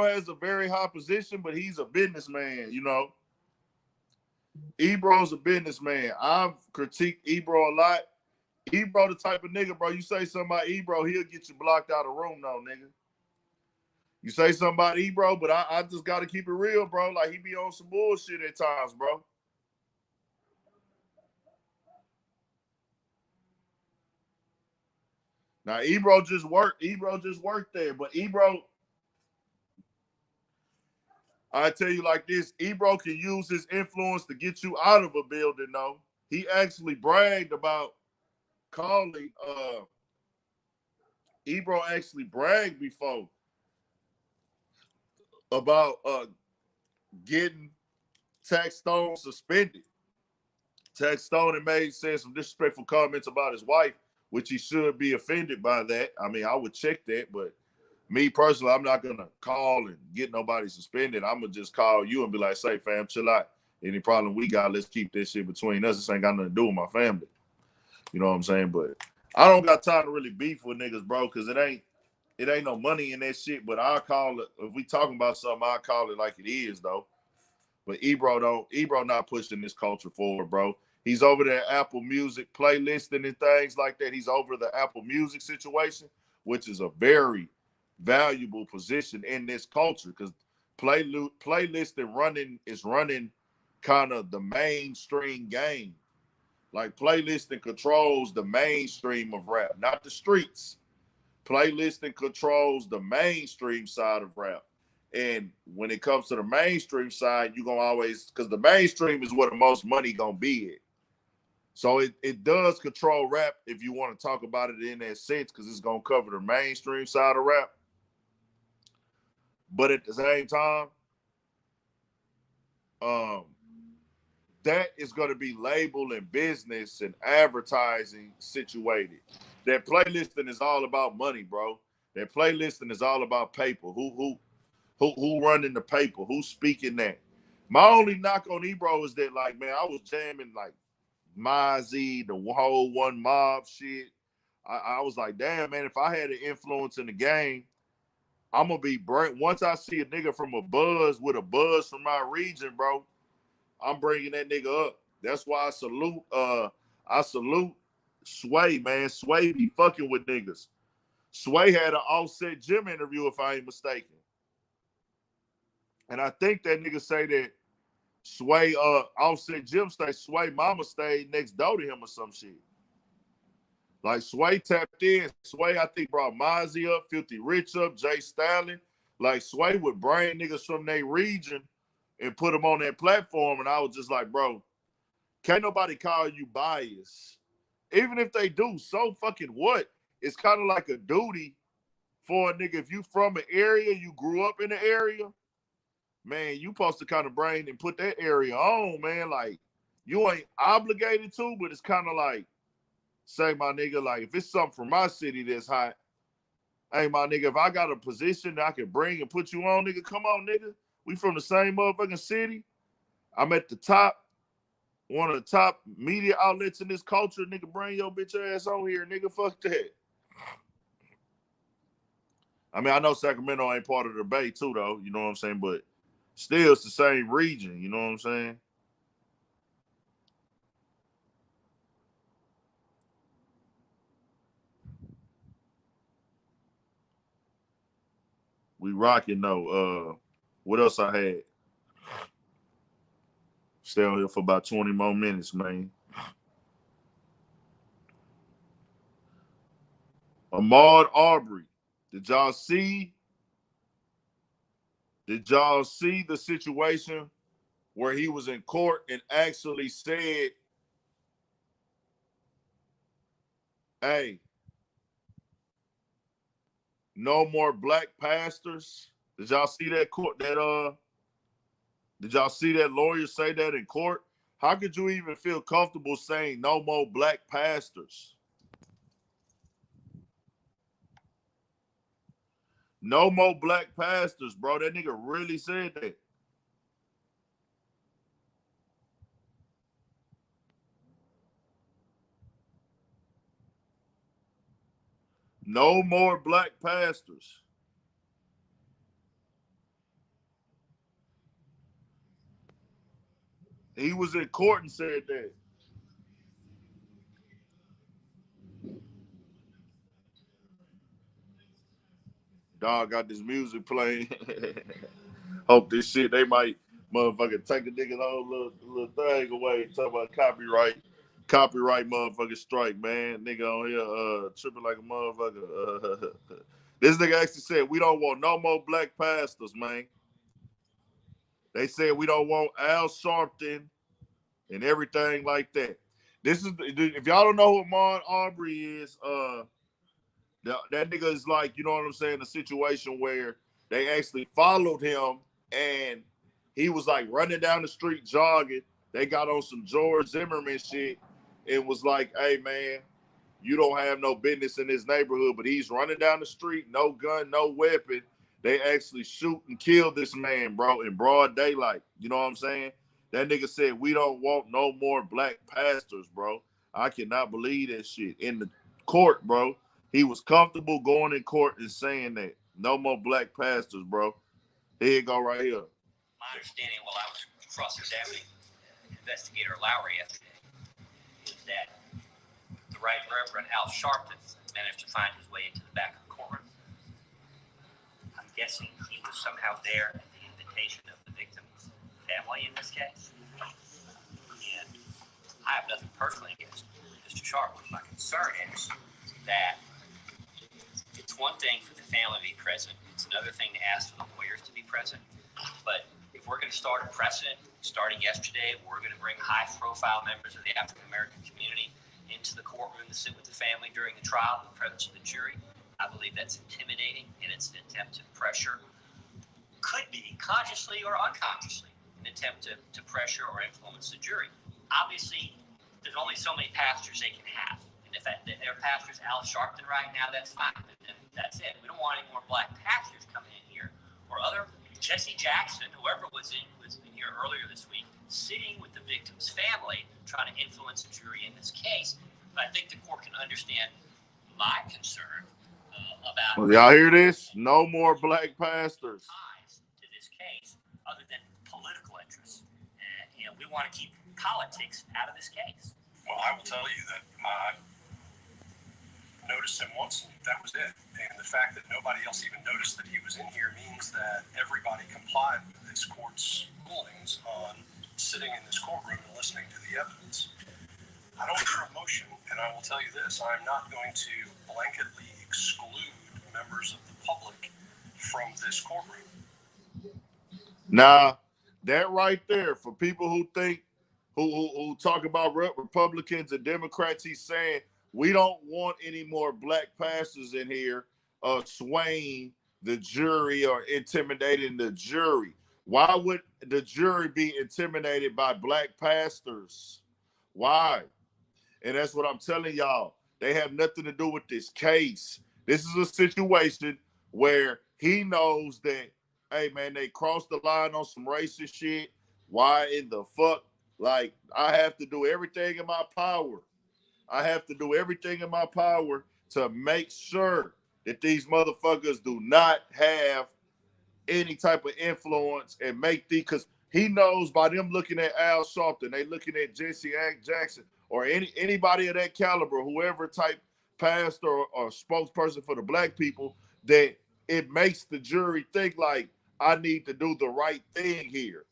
Speaker 1: has a very high position, but he's a businessman, you know. Ebro's a businessman. I've critiqued Ebro a lot. Ebro the type of nigga, bro. You say something about Ebro, he'll get you blocked out of the room, though, nigga. You say something about Ebro, but I just got to keep it real, bro. Like, he be on some bullshit at times, bro. Now, Ebro just worked there, but Ebro, I tell you like this, Ebro can use his influence to get you out of a building, though. He actually bragged about calling, Ebro actually bragged before about getting Tax Stone suspended. Tax Stone had said some disrespectful comments about his wife, which he should be offended by that. I mean, I would check that, but me personally, I'm not gonna call and get nobody suspended. I'm gonna just call you and be like, "Say, fam, chill out. Any problem we got, let's keep this shit between us. This ain't got nothing to do with my family." You know what I'm saying? But I don't got time to really beef with niggas, bro, because it ain't no money in that shit. But I'll call it, if we talking about something, I'll call it like it is, though. But Ebro not pushing this culture forward, bro. He's over there Apple Music playlisting and things like that. He's over the Apple Music situation, which is a very valuable position in this culture because playlisting is running kind of the mainstream game. Like, playlisting controls the mainstream of rap, not the streets. Playlisting controls the mainstream side of rap. And when it comes to the mainstream side, you're going to always, because the mainstream is where the most money going to be at. So it does control rap if you want to talk about it in that sense, because it's going to cover the mainstream side of rap. But at the same time, that is going to be labeled in business and advertising situated. That playlisting is all about money, bro. That playlisting is all about paper. Who running the paper? Who's speaking that? My only knock on Ebro is that, like, man, I was jamming like Mozzie, the whole One Mob shit. I was like, damn, man, if I had an influence in the game, I'm gonna be once I see a nigga from a buzz with a buzz from my region, bro, I'm bringing that nigga up. That's why I salute Sway, man. Sway be fucking with niggas. Sway had an Offset Jim interview, if I ain't mistaken. And I think that nigga say that Sway, Offset Jim say Sway mama stayed next door to him or some shit. Like Sway tapped in. Sway, I think, brought Mozzie up, 50 Rich up, Jay Stalin. Like Sway would bring niggas from their region and put them on that platform. And I was just like, bro, can't nobody call you biased. Even if they do, so fucking what? It's kind of like a duty for a nigga. If you from an area, you grew up in the area, man, you supposed to kind of bring and put that area on, man. Like, you ain't obligated to, but it's kind of like, say, my nigga, like, if it's something from my city that's hot, hey, my nigga, if I got a position that I can bring and put you on, nigga, come on, nigga. We from the same motherfucking city. I'm at the top, one of the top media outlets in this culture. Nigga, bring your bitch ass on here, nigga. Fuck that. I mean, I know Sacramento ain't part of the Bay, too, though. You know what I'm saying? But still, it's the same region. You know what I'm saying? We rocking though. What else I had? Stay on here for about 20 more minutes, man. Auhmed Aubrey. Did y'all see the situation where he was in court and actually said, hey, no more black pastors? Did y'all see that court did y'all see that lawyer say that in court? How could you even feel comfortable saying no more black pastors? No more black pastors, bro. That nigga really said that. No more black pastors. He was in court and said that. Dog got this music playing. Hope this shit, they might motherfucker take a nigga's whole little thing away. Talk about copyright motherfucking strike, man. Nigga on here tripping like a motherfucker. This nigga actually said, we don't want no more black pastors, man. They said we don't want Al Sharpton and everything like that. This is, if y'all don't know who Auhmed Aubrey is, that nigga is like, you know what I'm saying, a situation where they actually followed him and he was like running down the street jogging. They got on some George Zimmerman shit and was like, hey, man, you don't have no business in this neighborhood, but he's running down the street, no gun, no weapon. They actually shoot and kill this man, bro, in broad daylight. You know what I'm saying? That nigga said, we don't want no more black pastors, bro. I cannot believe that shit. In the court, bro, he was comfortable going in court and saying that. No more black pastors, bro. Here you go right here.
Speaker 2: My understanding while I was cross-examining investigator Lowry yesterday is that the Right Reverend Al Sharpton managed to find his way into the back of the courtroom. I'm guessing he was somehow there at the invitation of the victim's family in this case. And I have nothing personally against Mr. Sharpton. My concern is that it's one thing for the family to be present. It's another thing to ask for the lawyers to be present. But if we're going to start a precedent, starting yesterday, we're going to bring high-profile members of the African-American community into the courtroom to sit with the family during the trial in the presence of the jury. I believe that's intimidating, and it's an attempt to pressure, could be consciously or unconsciously, an attempt to pressure or influence the jury. Obviously, there's only so many pastors they can have. And if their pastor's Al Sharpton right now, that's fine. And that's it. We don't want any more black pastors coming in here. Or other Jesse Jackson, whoever was in here earlier this week, sitting with the victim's family, trying to influence the jury in this case. But I think the court can understand my concern about.
Speaker 1: Well, y'all hear this? No more black pastors.
Speaker 2: Ties to this case, other than political interests. We want to keep politics out of this case.
Speaker 3: Well, I will tell you that I noticed him once, and that was it. And the fact that nobody else even noticed that he was in here means that everybody complied with this court's rulings on sitting in this courtroom and listening to the evidence. I don't hear emotion, and I will tell you this: I'm not going to blanketly exclude members of the public from this courtroom.
Speaker 1: Now, that right there, for people who think, who talk about Republicans and Democrats, he's saying we don't want any more black pastors in here swaying the jury or intimidating the jury. Why would the jury be intimidated by black pastors? Why? And that's what I'm telling y'all. They have nothing to do with this case. This is a situation where he knows that, hey, man, they crossed the line on some racist shit. Why in the fuck? Like, I have to do everything in my power. I have to do everything in my power to make sure that these motherfuckers do not have any type of influence and make because he knows by them looking at Al Sharpton, they looking at Jesse Jackson, or anybody of that caliber, whoever type pastor or spokesperson for the black people, that it makes the jury think like, I need to do the right thing here.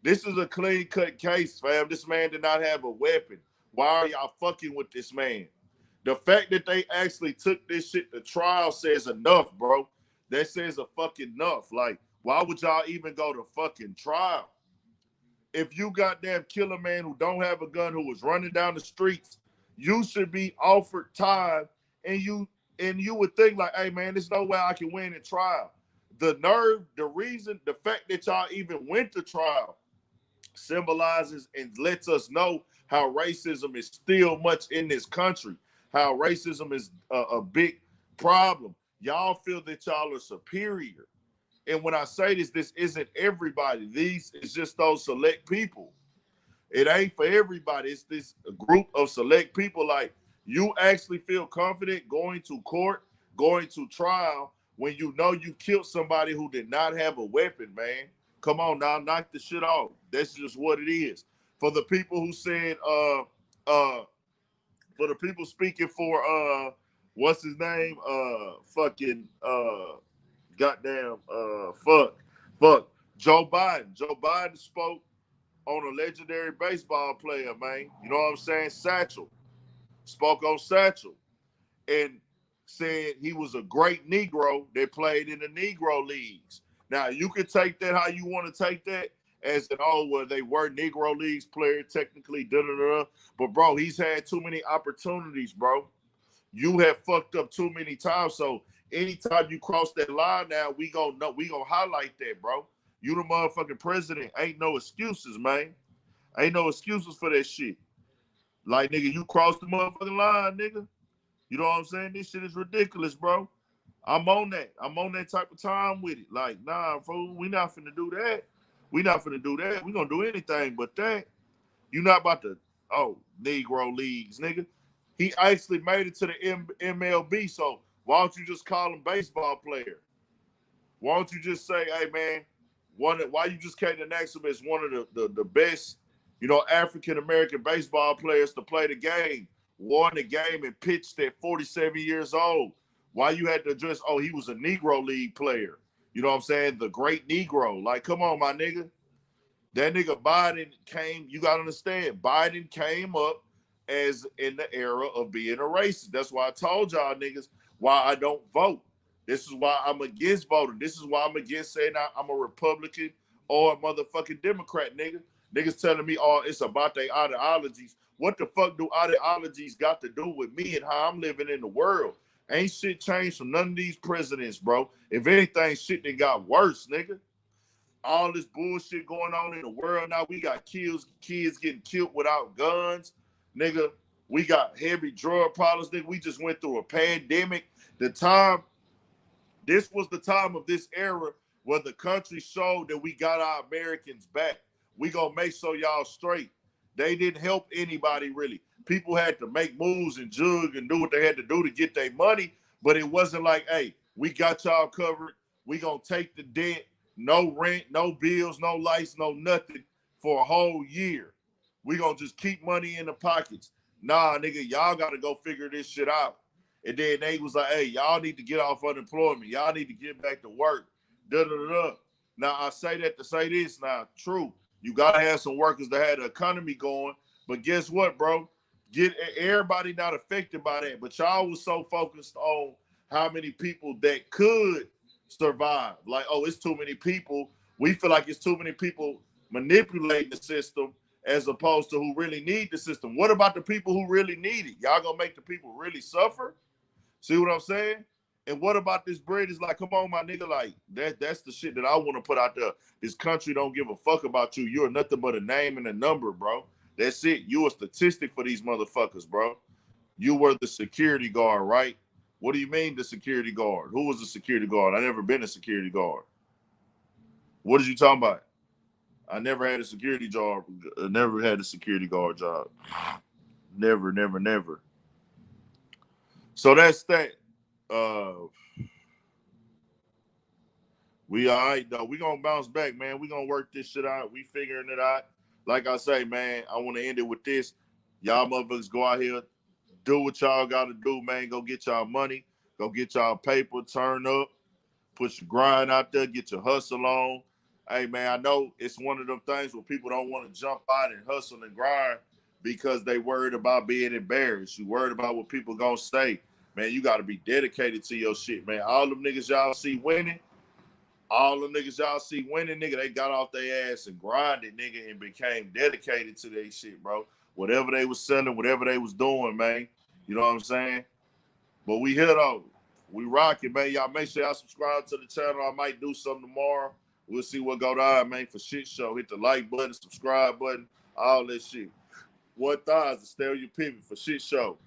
Speaker 1: This is a clean-cut case, fam. This man did not have a weapon. Why are y'all fucking with this man? The fact that they actually took this shit to trial says enough, bro. That says a fucking enough. Like, why would y'all even go to fucking trial? If you goddamn kill a man who don't have a gun, who was running down the streets, you should be offered time, and you would think like, hey man, there's no way I can win in trial. The nerve, the reason, the fact that y'all even went to trial symbolizes and lets us know how racism is still much in this country, how racism is a big problem. Y'all feel that y'all are superior. And when I say this isn't everybody. These is just those select people. It ain't for everybody. It's this group of select people. Like, you actually feel confident going to court, going to trial, when you know you killed somebody who did not have a weapon, man. Come on now, knock the shit off. That's just what it is. For the people who said, for the people speaking for, what's his name? Goddamn, fuck. Joe Biden. Joe Biden spoke on a legendary baseball player, man. You know what I'm saying? Satchel. Spoke on Satchel. And said he was a great Negro that played in the Negro leagues. Now, you can take that how you want to take that, as an, oh, well, they were Negro leagues player, technically, da-da-da. But, bro, he's had too many opportunities, bro. You have fucked up too many times. So anytime you cross that line now, we gonna highlight that, bro. You the motherfucking president. Ain't no excuses, man. Ain't no excuses for that shit. Like, nigga, you crossed the motherfucking line, nigga. You know what I'm saying? This shit is ridiculous, bro. I'm on that. I'm on that type of time with it. Like, nah, fool, we not finna do that. We not finna do that. We gonna do anything but that. You not about to, Negro leagues, nigga. He actually made it to the MLB, so why don't you just call him baseball player? Why don't you just say, hey, man, why you just can't announce him as one of the best, African-American baseball players to play the game? Won the game and pitched at 47 years old. Why you had to address, he was a Negro League player. You know what I'm saying? The great Negro. Like, come on, my nigga. That nigga Biden came, you got to understand, Biden came up as in the era of being a racist. That's why I told y'all niggas why I don't vote. This is why I'm against voting. This is why I'm against saying I'm a Republican or a motherfucking Democrat, nigga. Niggas telling me, it's about their ideologies. What the fuck do ideologies got to do with me and how I'm living in the world? Ain't shit changed from none of these presidents, bro. If anything, shit done got worse, nigga. All this bullshit going on in the world now. We got kids getting killed without guns, nigga. We got heavy drug problems, nigga. We just went through a pandemic. This was the time of this era where the country showed that we got our Americans back. We gonna make sure y'all straight. They didn't help anybody really. People had to make moves and jug and do what they had to do to get their money, but it wasn't like, hey, we got y'all covered. We gonna take the debt, no rent, no bills, no lights, no nothing for a whole year. We gonna just keep money in the pockets. Nah, nigga, y'all gotta go figure this shit out. And then they was like, hey, y'all need to get off unemployment. Y'all need to get back to work. Da da da. Now I say that to say this. Now, true, you gotta have some workers that had the economy going. But guess what, bro? Get everybody not affected by that. But y'all was so focused on how many people that could survive. Like, oh, it's too many people. We feel like it's too many people manipulating the system as opposed to who really need the system. What about the people who really need it? Y'all gonna make the people really suffer? See what I'm saying? And what about this bread? It's like, come on, my nigga, like that's the shit that I want to put out there. This country don't give a fuck about you. You're nothing but a name and a number, bro. That's it. You a statistic for these motherfuckers, bro. You were the security guard, right? What do you mean the security guard? Who was the security guard? I never been a security guard. What is you talking about? I never had a security job. Never had a security guard job. Never, never, never. So that's that. We all right, though. We gonna bounce back, man. We gonna work this shit out. We figuring it out. Like I say, man, I want to end it with this. Y'all motherfuckers go out here, do what y'all gotta do, man. Go get y'all money. Go get y'all paper, turn up, put your grind out there, get your hustle on. Hey, man, I know it's one of them things where people don't want to jump out and hustle and grind because they worried about being embarrassed. You worried about what people gonna say. Man, you got to be dedicated to your shit, man. All them niggas y'all see winning, nigga, they got off their ass and grinded, nigga, and became dedicated to their shit, bro. Whatever they was selling, whatever they was doing, man. You know what I'm saying? But we here, though. We rocking, man. Y'all make sure y'all subscribe to the channel. I might do something tomorrow. We'll see what go down, man, for shit show. Hit the like button, subscribe button, all that shit. 1,000 stereo pivot for shit show.